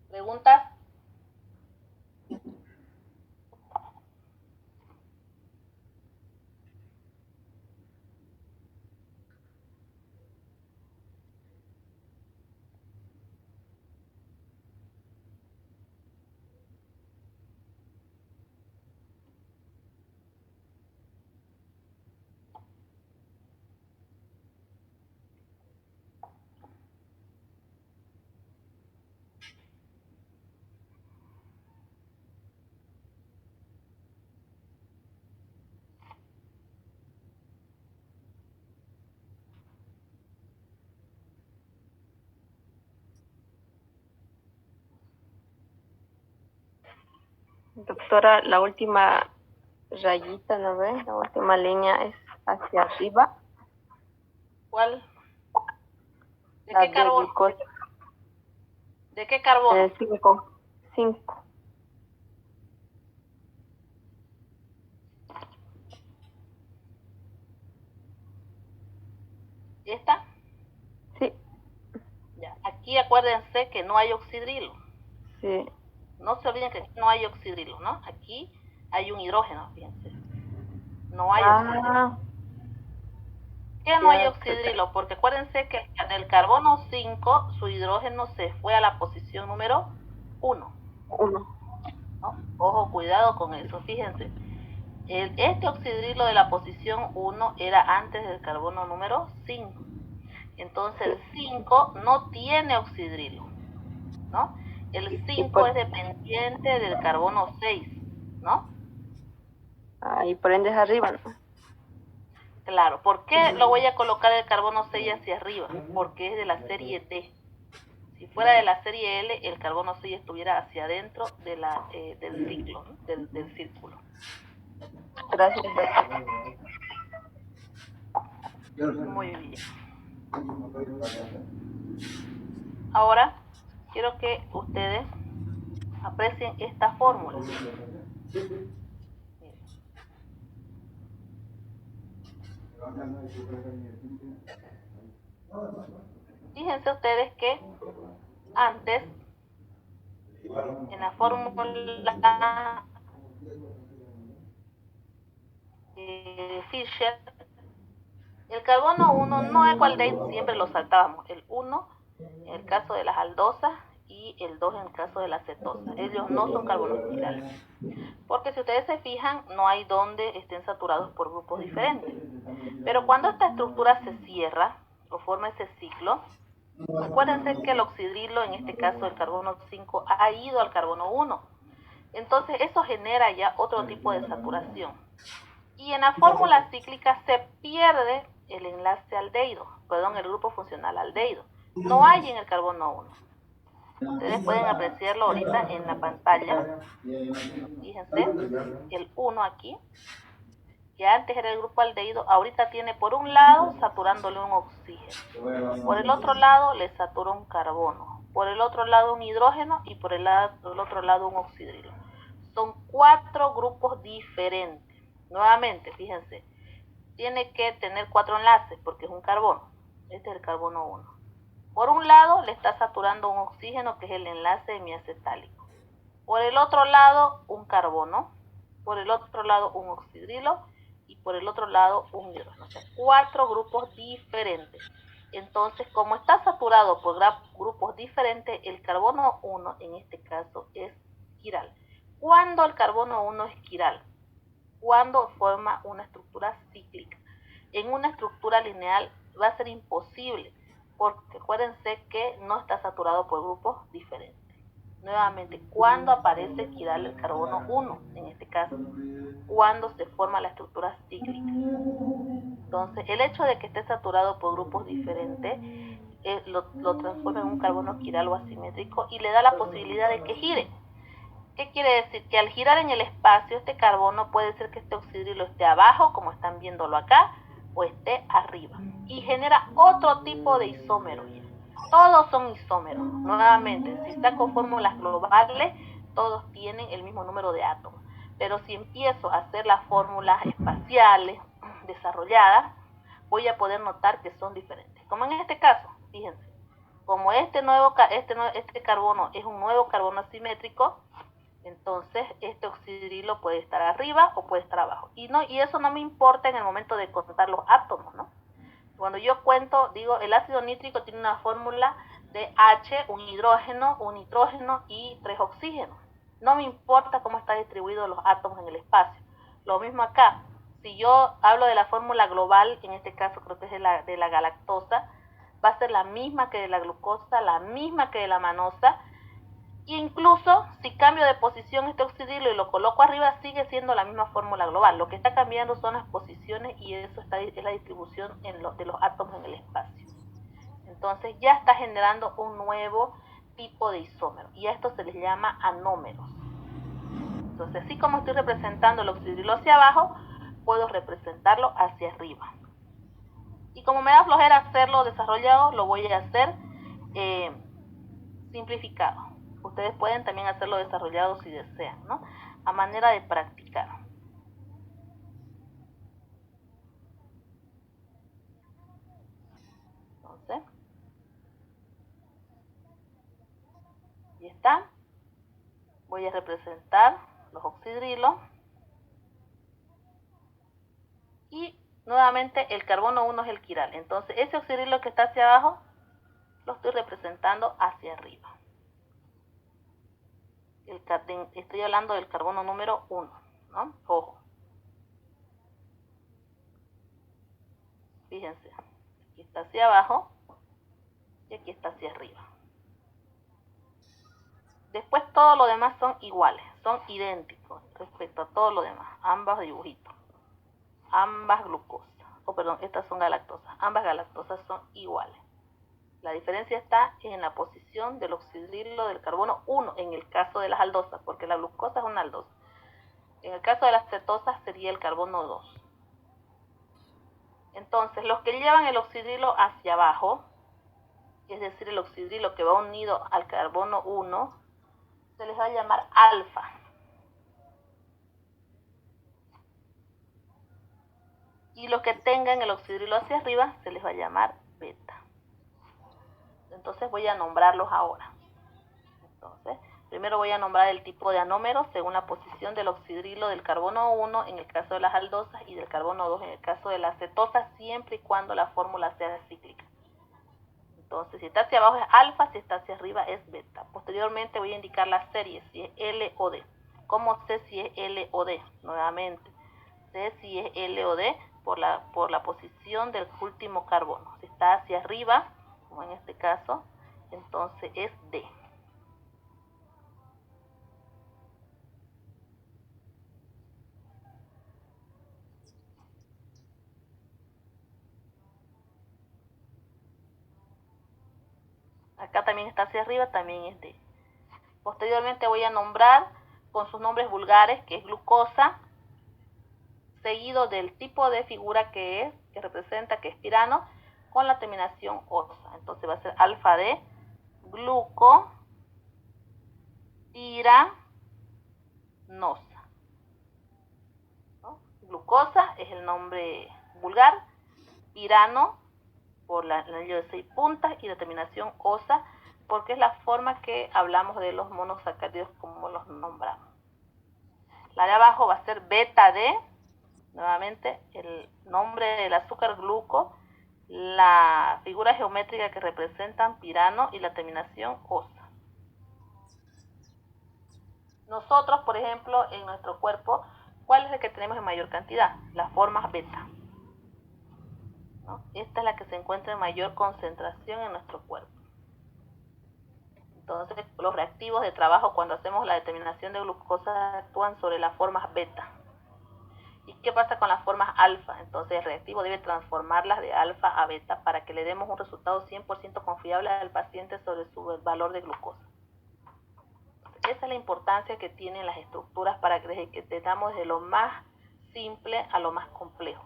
¿Preguntas? Doctora, la última rayita, ¿no ve? La última línea es hacia arriba. ¿Cuál? ¿De La qué carbono? glucosa. ¿De qué carbono? 5. ¿Esta? Sí, Ya. Aquí acuérdense que no hay oxidrilo. sí. No se olviden que aquí no hay oxidrilo, ¿no? Aquí hay un hidrógeno, fíjense. No hay oxidrilo. Ah, ¿Por qué no hay ya, oxidrilo? Porque acuérdense que en el carbono 5 su hidrógeno se fue a la posición número 1, 1. ¿no? Ojo, cuidado con eso, fíjense. Este oxidrilo de la posición 1 era antes del carbono número 5. Entonces el 5 no tiene oxidrilo, ¿no? El Y 5 por, es dependiente del carbono 6, ¿no? y por ende es arriba, ¿no? Claro, ¿por qué lo voy a colocar el carbono 6 hacia arriba? Porque es de la serie T. Si fuera de la serie L, el carbono 6 estuviera hacia adentro de del ciclo, ¿no? del círculo. Gracias. Muy bien. Ahora, quiero que ustedes aprecien esta fórmula. Fíjense ustedes que antes, en la fórmula Fischer, el carbono 1 no es aldehído, siempre lo saltábamos. El 1 en el caso de las aldosas y el 2 en el caso de las cetosas. Ellos no son carbonos quirales. Porque si ustedes se fijan, no hay donde estén saturados por grupos diferentes. Pero cuando esta estructura se cierra o forma ese ciclo, acuérdense que el oxidrilo, en este caso el carbono 5, ha ido al carbono 1. Entonces eso genera ya otro tipo de saturación. Y en la fórmula cíclica se pierde el enlace aldehído, perdón, el grupo funcional aldehído. No hay en el carbono 1. Ustedes pueden apreciarlo ahorita en la pantalla. Fíjense, el 1 aquí, que antes era el grupo aldehído, ahorita tiene por un lado saturándole un oxígeno, por el otro lado le satura un carbono, por el otro lado un hidrógeno y por el otro lado un oxidrilo. Son 4 grupos diferentes. Nuevamente, fíjense, tiene que tener 4 enlaces porque es un carbono. Este es el carbono 1. Por un lado le está saturando un oxígeno, que es el enlace hemiacetálico. Por el otro lado un carbono, por el otro lado un oxidrilo y por el otro lado un hidrógeno. O sea, 4 grupos diferentes. Entonces, como está saturado por grupos diferentes, el carbono 1 en este caso es quiral. ¿Cuándo el carbono 1 es quiral? Cuando forma una estructura cíclica. En una estructura lineal va a ser imposible, porque acuérdense que no está saturado por grupos diferentes. Nuevamente, ¿cuándo aparece quiral el carbono 1? En este caso, cuando se forma la estructura cíclica. Entonces, el hecho de que esté saturado por grupos diferentes lo transforma en un carbono quiral o asimétrico y le da la posibilidad de que gire. ¿Qué quiere decir? Que al girar en el espacio, este carbono puede ser que este oxidrilo esté abajo, como están viéndolo acá, o esté arriba. Y genera otro tipo de isómeros. Todos son isómeros. Nuevamente, si saco fórmulas globales, todos tienen el mismo número de átomos. Pero si empiezo a hacer las fórmulas espaciales desarrolladas, voy a poder notar que son diferentes. Como en este caso, fíjense, como este carbono es un nuevo carbono asimétrico, entonces este oxidrilo puede estar arriba o puede estar abajo. Y eso no me importa en el momento de contar los átomos, ¿no? Cuando yo cuento, digo, el ácido nítrico tiene una fórmula de H, un hidrógeno, un nitrógeno y 3 oxígenos. No me importa cómo están distribuidos los átomos en el espacio. Lo mismo acá. Si yo hablo de la fórmula global, en este caso creo que es de la galactosa, va a ser la misma que de la glucosa, la misma que de la manosa. E incluso si cambio de posición este oxidrilo y lo coloco arriba, sigue siendo la misma fórmula global. Lo que está cambiando son las posiciones y eso es la distribución de los átomos en el espacio. Entonces ya está generando un nuevo tipo de isómero y a esto se les llama anómeros. Entonces, así como estoy representando el oxidrilo hacia abajo, puedo representarlo hacia arriba. Y como me da flojera hacerlo desarrollado, lo voy a hacer simplificado. Ustedes pueden también hacerlo desarrollado si desean, ¿no? A manera de practicar. Entonces, y está. Voy a representar los oxidrilos. Y nuevamente el carbono 1 es el quiral. Entonces, ese oxidrilo que está hacia abajo, lo estoy representando hacia arriba. Estoy hablando del carbono número 1, ¿no? Ojo. Fíjense, aquí está hacia abajo y aquí está hacia arriba. Después todo lo demás son iguales, son idénticos respecto a todo lo demás, ambos dibujitos, ambas glucosas, estas son galactosas, ambas galactosas son iguales. La diferencia está en la posición del oxidrilo del carbono 1 en el caso de las aldosas, porque la glucosa es una aldosa. En el caso de las cetosas sería el carbono 2. Entonces, los que llevan el oxidrilo hacia abajo, es decir, el oxidrilo que va unido al carbono 1, se les va a llamar alfa. Y los que tengan el oxidrilo hacia arriba se les va a llamar beta. Entonces voy a nombrarlos ahora. Entonces, primero voy a nombrar el tipo de anómero según la posición del oxidrilo del carbono 1 en el caso de las aldosas y del carbono 2 en el caso de las cetosas, siempre y cuando la fórmula sea cíclica. Entonces, si está hacia abajo es alfa, si está hacia arriba es beta. Posteriormente voy a indicar la serie, si es L o D. ¿Cómo sé si es L o D? Nuevamente, sé si es L o D por la posición del último carbono. Si está hacia arriba, como en este caso, entonces es D. Acá también está hacia arriba, también es D. Posteriormente voy a nombrar con sus nombres vulgares, que es glucosa, seguido del tipo de figura que representa, que es pirano, con la terminación osa. Entonces va a ser alfa D, gluco, piranosa. ¿No? Glucosa es el nombre vulgar, pirano por el anillo de 6 puntas y la terminación osa porque es la forma que hablamos de los monosacáridos como los nombramos. La de abajo va a ser beta D, nuevamente el nombre del azúcar gluco, la figura geométrica que representan pirano y la terminación osa. Nosotros, por ejemplo, en nuestro cuerpo, ¿cuál es el que tenemos en mayor cantidad? Las formas beta, ¿no? Esta es la que se encuentra en mayor concentración en nuestro cuerpo. Entonces, los reactivos de trabajo cuando hacemos la determinación de glucosa actúan sobre las formas beta. ¿Y qué pasa con las formas alfa? Entonces, el reactivo debe transformarlas de alfa a beta para que le demos un resultado 100% confiable al paciente sobre su valor de glucosa. Esa es la importancia que tienen las estructuras para que tengamos de lo más simple a lo más complejo.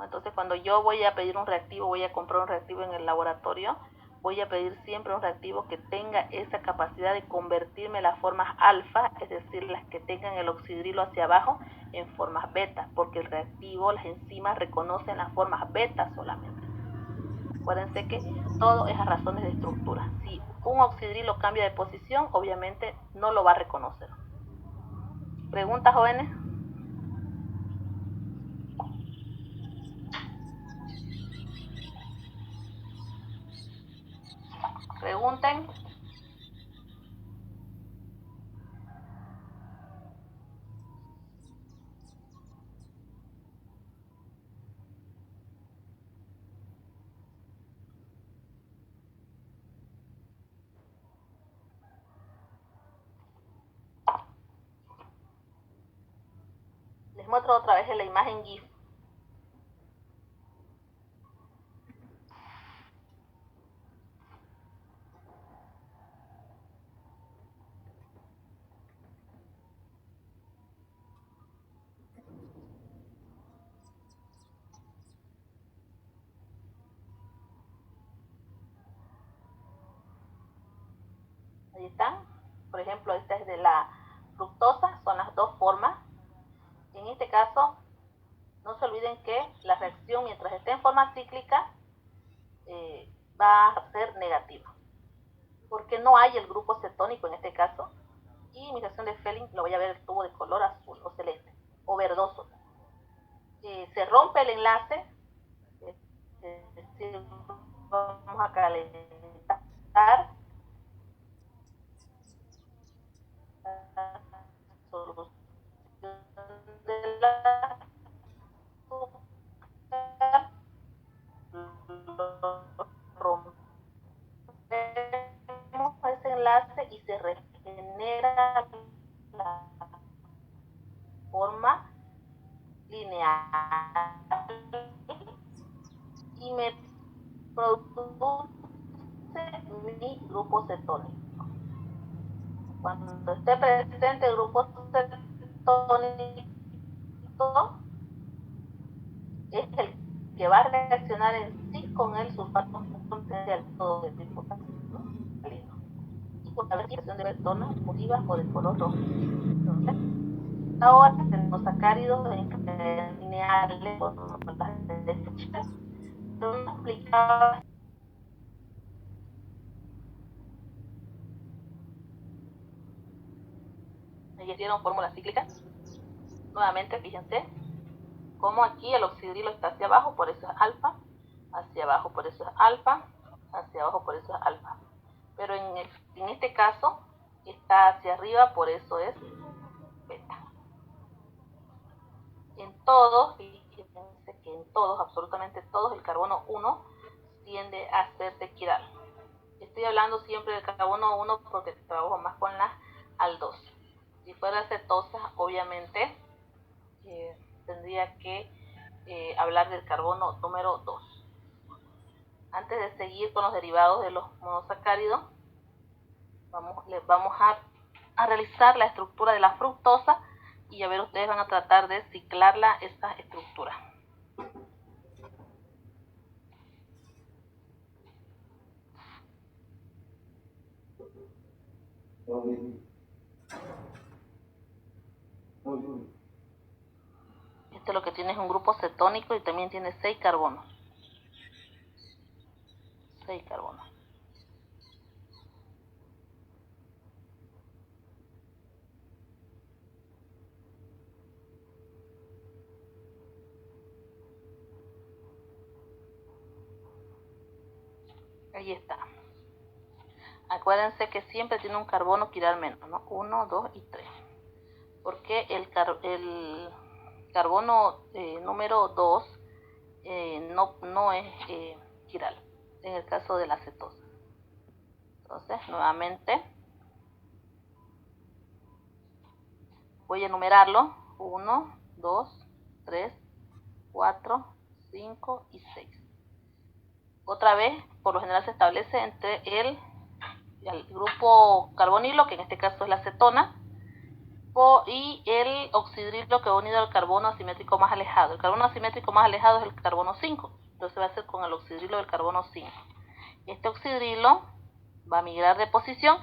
Entonces, cuando yo voy a pedir un reactivo, voy a comprar un reactivo en el laboratorio, voy a pedir siempre un reactivo que tenga esa capacidad de convertirme las formas alfa, es decir, las que tengan el oxidrilo hacia abajo, en formas beta, porque el reactivo, las enzimas reconocen las formas beta solamente. Acuérdense que todo es a razones de estructura. Si un oxidrilo cambia de posición, obviamente no lo va a reconocer. ¿Preguntas, jóvenes? Pregunten. Les muestro otra vez en la imagen GIF. Ahí están. Por ejemplo, esta es de la fructosa, son las dos formas. En este caso, no se olviden que la reacción, mientras esté en forma cíclica, va a ser negativa, porque no hay el grupo cetónico en este caso, y mi reacción de Fehling lo voy a ver el tubo de color azul o celeste o verdoso. Se rompe el enlace, es decir, vamos a calentar la solución del azúcar, rompemos ese enlace y se regenera la forma lineal y me produce mi grupo cetónico. Cuando esté presente el grupo cetónico, es el que va a reaccionar en sí con el sulfato potencial todo de tipo alcalino. Y por la reacción de betona positiva o de color rojo. Entonces, ahora tenemos sacáridos lineales con las derechas. Son aplicadas. Ahí hicieron fórmulas cíclicas. Nuevamente, fíjense como aquí el oxidrilo está hacia abajo, por eso es alfa, hacia abajo, por eso es alfa, hacia abajo, por eso es alfa. Pero en este caso está hacia arriba, por eso es beta. En todos, fíjense que en todos, absolutamente todos, el carbono 1 tiende a ser tequiral. Estoy hablando siempre del carbono 1 porque trabajo más con la aldose. Si fuera cetosa, obviamente tendría que hablar del carbono número 2. Antes de seguir con los derivados de los monosacáridos, les vamos a realizar la estructura de la fructosa y a ver, ustedes van a tratar de ciclarla esta estructura. Este lo que tiene es un grupo cetónico y también tiene 6 carbonos. 6 carbonos. Ahí está. Acuérdense que siempre tiene un carbono quiral menos, ¿no? 1, 2 y 3. Porque el carbono número 2 no es quiral, en el caso de la cetosa. Entonces, nuevamente, voy a enumerarlo. 1, 2, 3, 4, 5 y 6. Otra vez, por lo general se establece entre el grupo carbonilo, que en este caso es la cetona, y el oxidrilo que va unido al carbono asimétrico más alejado. El carbono asimétrico más alejado es el carbono 5. Entonces va a ser con el oxidrilo del carbono 5. Este oxidrilo va a migrar de posición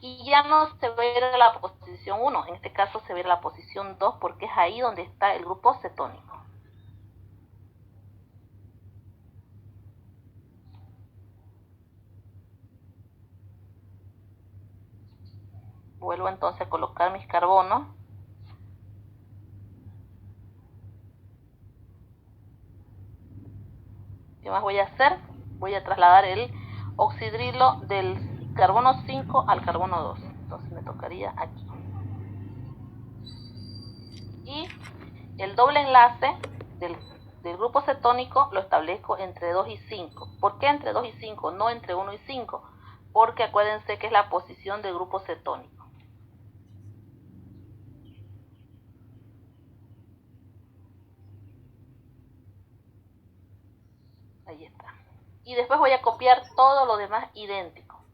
y ya no se va a ir a la posición 1. En este caso se va a ir a la posición 2 porque es ahí donde está el grupo cetónico. Vuelvo entonces a colocar mis carbonos. ¿Qué más voy a hacer? Voy a trasladar el oxidrilo del carbono 5 al carbono 2. Entonces me tocaría aquí. Y el doble enlace del grupo cetónico lo establezco entre 2 y 5. ¿Por qué entre 2 y 5? No entre 1 y 5. Porque acuérdense que es la posición del grupo cetónico. Ahí está. Y después voy a copiar todo lo demás idéntico.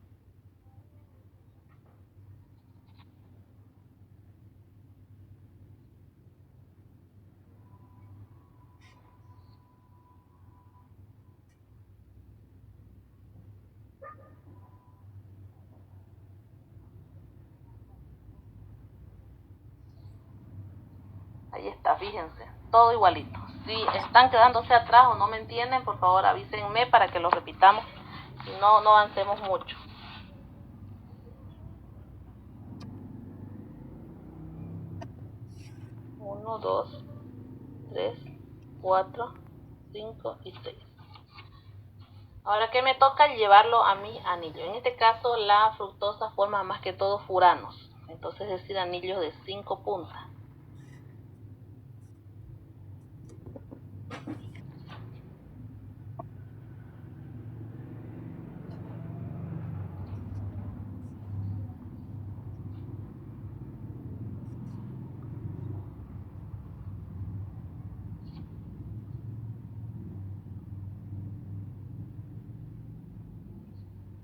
Ahí está, fíjense, todo igualito. Si están quedándose atrás o no me entienden, por favor avísenme para que lo repitamos. Si no, no avancemos mucho. Uno, dos, tres, 4, 5 y 6. Ahora que me toca llevarlo a mi anillo. En este caso la fructosa forma más que todo furanos. Entonces es decir, anillos de 5 puntas.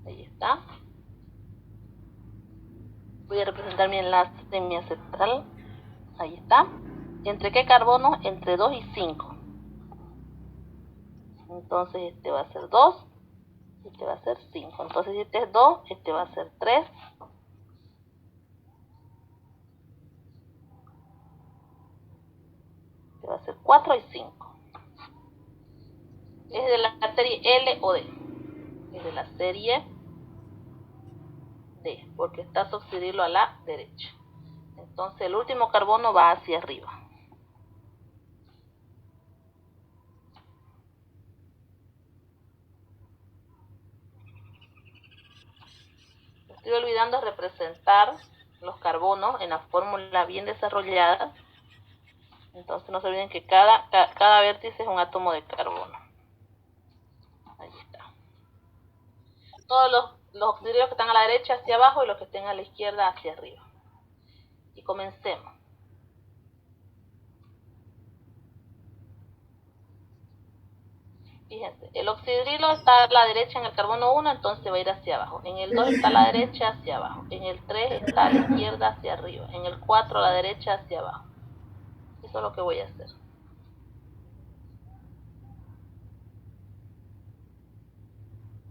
Ahí está. Voy a representar mi enlace semiancestral. Ahí está. ¿Entre qué carbonos? Entre 2 y 5. Entonces este va a ser 2, este va a ser 5. Entonces si este es 2, este va a ser 3. Este va a ser 4 y 5. Es de la serie L o D. Es de la serie D, porque está substituirlo a la derecha. Entonces el último carbono va hacia arriba. Estoy olvidando representar los carbonos en la fórmula bien desarrollada. Entonces no se olviden que cada vértice es un átomo de carbono. Ahí está. Todos los oxígenos que están a la derecha hacia abajo y los que estén a la izquierda hacia arriba. Y comencemos. Fíjense, el oxidrilo está a la derecha en el carbono 1, entonces va a ir hacia abajo. En el 2 está a la derecha hacia abajo. En el 3 está a la izquierda hacia arriba. En el 4 a la derecha hacia abajo. Eso es lo que voy a hacer.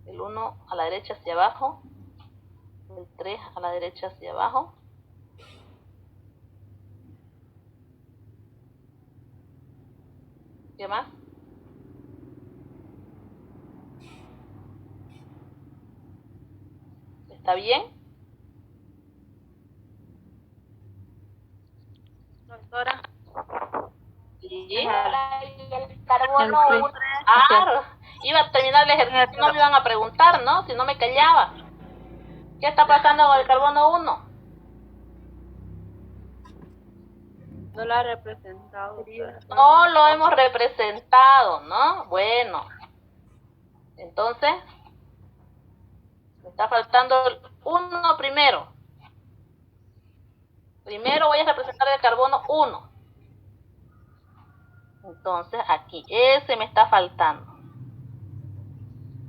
El 1 a la derecha hacia abajo. El 3 a la derecha hacia abajo. ¿Qué más? ¿Está bien? Doctora. Sí. El carbono 1. Iba a terminar el ejercicio, no me iban a preguntar, ¿no? Si no me callaba. ¿Qué está pasando con el carbono 1? No lo ha representado. No lo hemos representado, ¿no? Bueno. Entonces, me está faltando el 1 primero. Primero voy a representar el carbono 1. Entonces, aquí, ese me está faltando.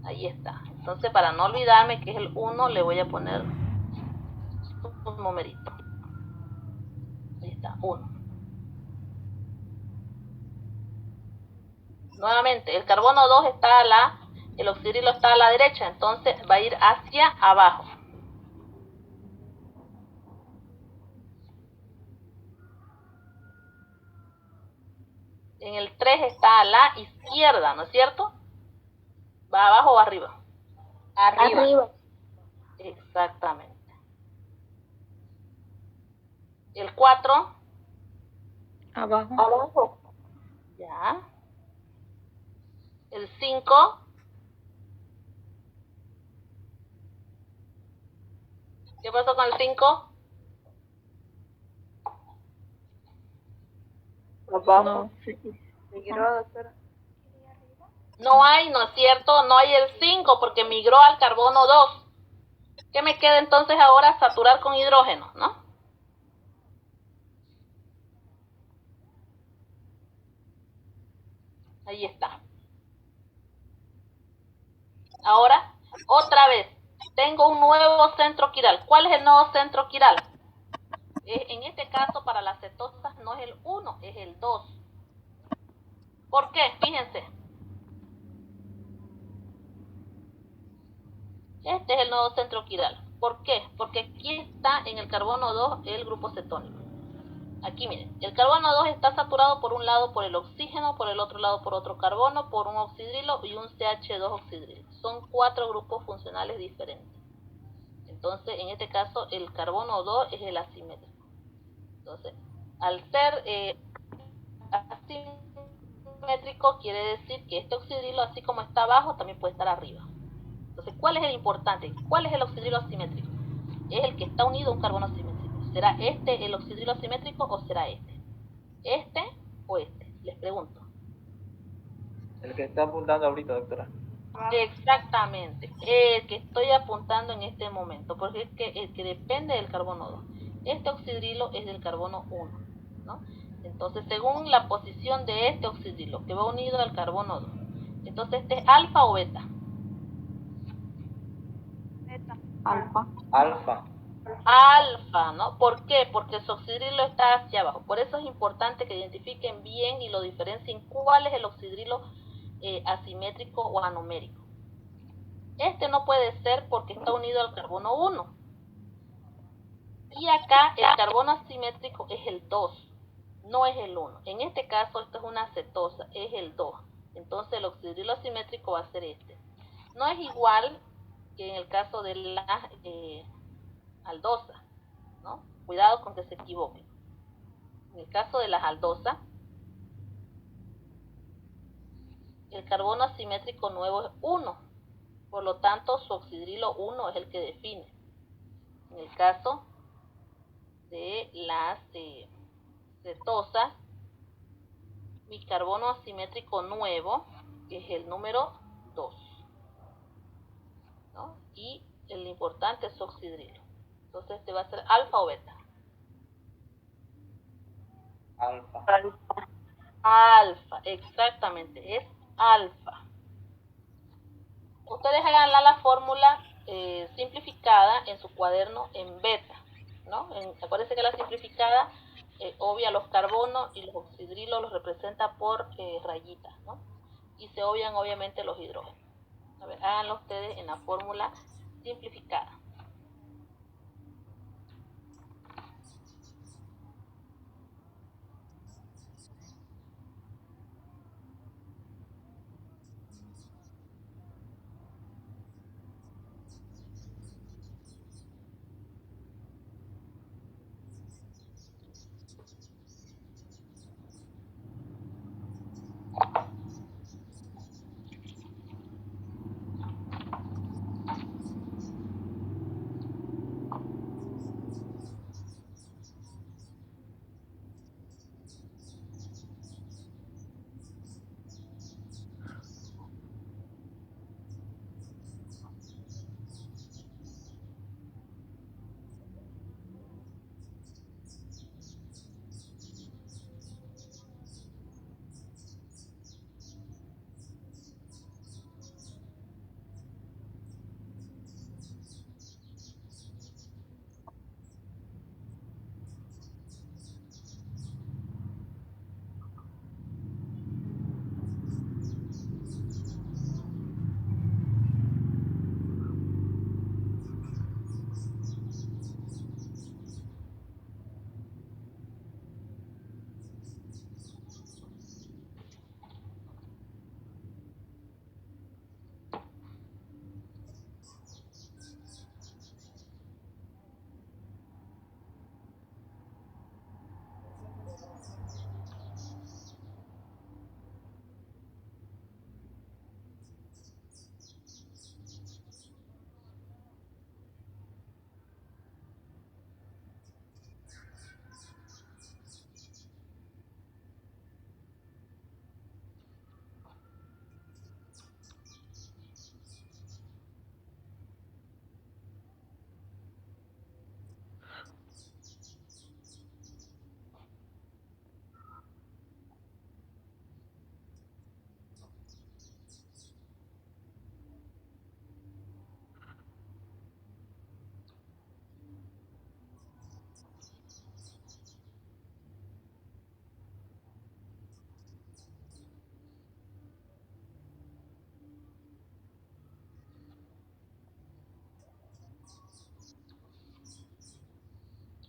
Ahí está. Entonces, para no olvidarme que es el 1, le voy a poner un numerito. Ahí está, 1. Nuevamente, el carbono 2 está el oxidrilo está a la derecha, entonces va a ir hacia abajo. En el 3 está a la izquierda, ¿no es cierto? ¿Va abajo o arriba? Arriba. Exactamente. El 4. Abajo. Ya. El 5. ¿Qué pasó con el 5? Abajo. Migró, doctora. No hay, ¿no es cierto? No hay el 5 porque migró al carbono 2. ¿Qué me queda entonces ahora? Saturar con hidrógeno, ¿no? Ahí está. Ahora, otra vez, tengo un nuevo centro quiral. ¿Cuál es el nuevo centro quiral? En este caso, para las cetosas no es el 1, es el 2. ¿Por qué? Fíjense. Este es el nuevo centro quiral. ¿Por qué? Porque aquí está en el carbono 2 el grupo cetónico. Aquí miren, el carbono 2 está saturado por un lado por el oxígeno, por el otro lado por otro carbono, por un oxidrilo y un CH2 oxidrilo. Son 4 grupos funcionales diferentes. Entonces, en este caso, el carbono 2 es el asimétrico. Entonces, al ser asimétrico, quiere decir que este oxidrilo, así como está abajo, también puede estar arriba. Entonces, ¿cuál es el importante? ¿Cuál es el oxidrilo asimétrico? Es el que está unido a un carbono asimétrico. ¿Será este el oxidrilo asimétrico o será este? ¿Este o este? Les pregunto. El que está apuntando ahorita, doctora. Exactamente, el que estoy apuntando en este momento, porque es que el que depende del carbono 2. Este oxidrilo es del carbono 1, ¿no? Entonces, según la posición de este oxidrilo, que va unido al carbono 2, entonces este es alfa o beta. Alfa. Alfa. Alfa, ¿no? ¿Por qué? Porque su oxidrilo está hacia abajo. Por eso es importante que identifiquen bien y lo diferencien cuál es el oxidrilo asimétrico o anomérico. Este no puede ser porque está unido al carbono 1. Y acá el carbono asimétrico es el 2, no es el 1. En este caso esto es una cetosa, es el 2. Entonces el oxidrilo asimétrico va a ser este. No es igual que en el caso de la aldosa, ¿no? Cuidado con que se equivoquen. En el caso de las aldosas, el carbono asimétrico nuevo es 1. Por lo tanto, su oxidrilo 1 es el que define. En el caso de las cetosas, mi carbono asimétrico nuevo es el número 2, ¿no? Y el importante es su oxidrilo. Entonces este va a ser alfa o beta. Alfa. Alfa, exactamente, es alfa. Ustedes hagan la fórmula simplificada en su cuaderno en beta, ¿no? Acuérdense que la simplificada obvia los carbonos y los oxidrilos los representa por rayitas, ¿no? Y se obvian obviamente los hidrógenos. A ver, háganlo ustedes en la fórmula simplificada.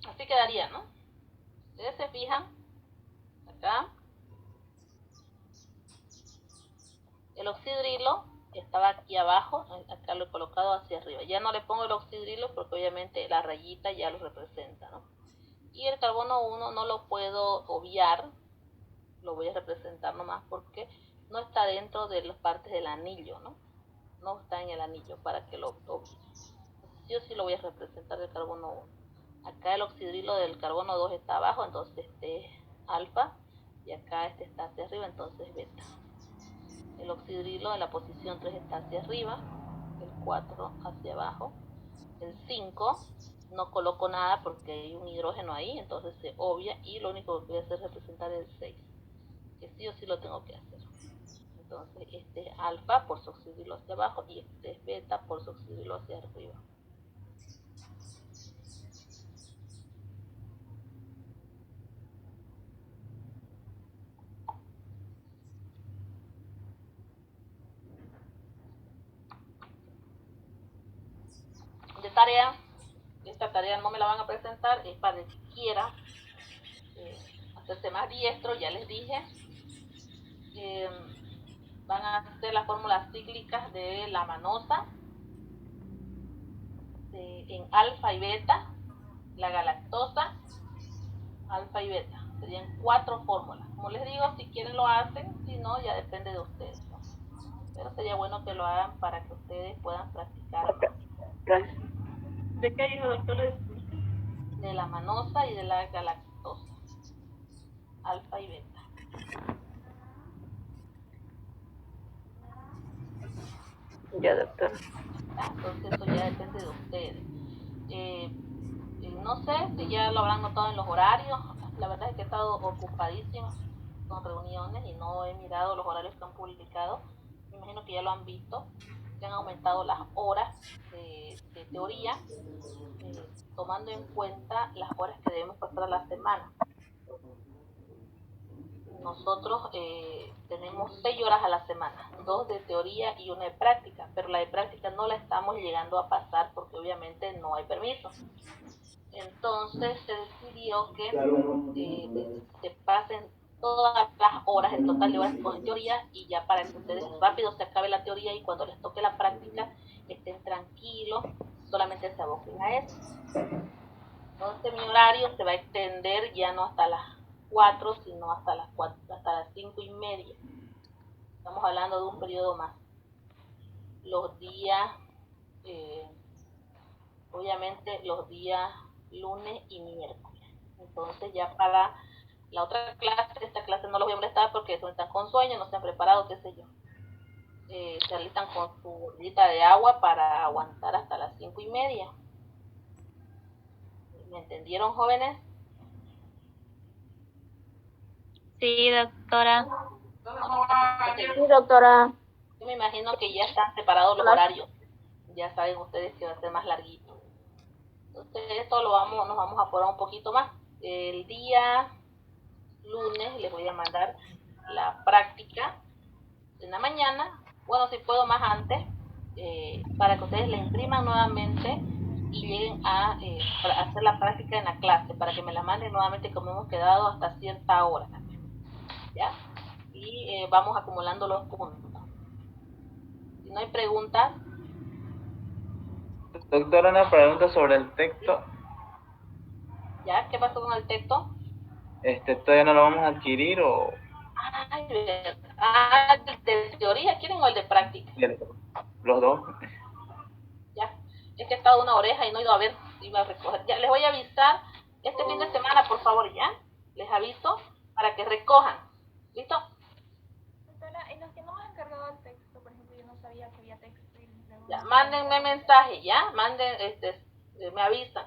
Así quedaría, ¿no? Ustedes se fijan, acá, el oxidrilo estaba aquí abajo, acá lo he colocado hacia arriba. Ya no le pongo el oxidrilo porque obviamente la rayita ya lo representa, ¿no? Y el carbono 1 no lo puedo obviar, lo voy a representar nomás porque no está dentro de las partes del anillo, ¿no? No está en el anillo para que lo obvie. Sí o sí lo voy a representar del carbono 1. Acá el oxidrilo del carbono 2 está abajo, entonces este es alfa, y acá este está hacia arriba, entonces beta. El oxidrilo en la posición 3 está hacia arriba, el 4 hacia abajo, el 5 no coloco nada porque hay un hidrógeno ahí, entonces se obvia, y lo único que voy a hacer es representar el 6, que sí o sí lo tengo que hacer. Entonces este es alfa por su oxidrilo hacia abajo y este es beta por su oxidrilo hacia arriba. De tarea, esta tarea no me la van a presentar, es para el que quiera hacerse más diestro, ya les dije. Van a hacer las fórmulas cíclicas de la manosa en alfa y beta, la galactosa, alfa y beta. Serían 4 fórmulas. Como les digo, si quieren lo hacen, si no, ya depende de ustedes, ¿no? Pero sería bueno que lo hagan para que ustedes puedan practicar. ¿De qué dijo, doctora? De la manosa y de la galactosa, alfa y beta. Ya, doctora. Entonces eso ya depende de ustedes. No sé si ya lo habrán notado en los horarios. La verdad es que he estado ocupadísima con reuniones y no he mirado los horarios que han publicado. Me imagino que ya lo han visto, que han aumentado las horas de teoría, tomando en cuenta las horas que debemos pasar a la semana. Nosotros tenemos 6 horas a la semana, 2 de teoría y 1 de práctica, pero la de práctica no la estamos llegando a pasar porque obviamente no hay permiso. Entonces se decidió que se pasen todas las horas, el total de horas con teoría, y ya para que ustedes rápido se acabe la teoría y cuando les toque la práctica estén tranquilos, solamente se aboquen a eso. Entonces mi horario se va a extender ya no hasta las 4, sino hasta las 5:30. Estamos hablando de un periodo más. Los días, obviamente los días lunes y miércoles. Entonces ya para la otra clase, esta clase no los voy a molestar porque están con sueño, no se han preparado, qué sé yo. Se alistan con su botellita de agua para aguantar hasta las 5:30. ¿Me entendieron, jóvenes? Sí, doctora. Sí, doctora. Yo me imagino que ya están separados los horarios. Ya saben ustedes que va a ser más larguito. Entonces esto nos vamos a apurar un poquito más. El día lunes les voy a mandar la práctica en la mañana. Bueno, si puedo más antes, para que ustedes la impriman nuevamente y lleguen a hacer la práctica en la clase, para que me la manden nuevamente como hemos quedado hasta cierta hora. ¿Ya? Y vamos acumulando los puntos. Si no hay preguntas. Doctora, una pregunta sobre el texto. ¿Ya? ¿Qué pasó con el texto? ¿Todavía no lo vamos a adquirir o...? ¿El de teoría quieren o el de práctica? Los dos. Ya, es que he estado una oreja y no he ido a ver, iba a recoger. Ya, les voy a avisar este fin de semana, por favor, ya. Les aviso para que recojan. ¿Listo? Doctora, en los que no me han encargado el texto, por ejemplo, yo no sabía que había texto. Ya, mándenme mensaje, ya. Manden, me avisan.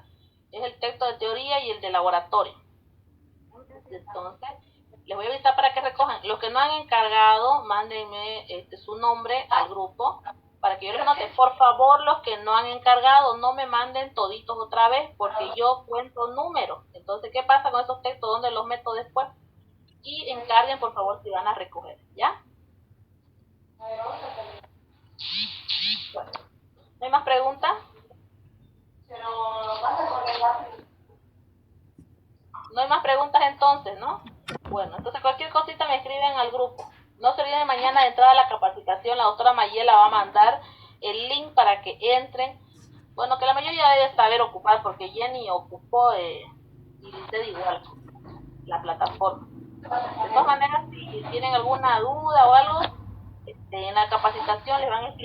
Es el texto de teoría y el de laboratorio. Entonces, les voy a avisar para que recojan. Los que no han encargado, mándenme su nombre al grupo para que yo les note. Por favor, los que no han encargado, no me manden toditos otra vez porque yo cuento números. Entonces, ¿qué pasa con esos textos? ¿Dónde los meto después? Y encarguen, por favor, si van a recoger, ¿ya? Bueno, ¿no hay más preguntas? ¿No hay más preguntas entonces, ¿no? Bueno, entonces cualquier cosita me escriben al grupo. No se olviden mañana de entrar a la capacitación, la doctora Mayela va a mandar el link para que entren. Bueno, que la mayoría debe saber ocupar porque Jenny ocupó y usted igual la plataforma. De todas maneras, si tienen alguna duda o algo, en la capacitación les van a explicar.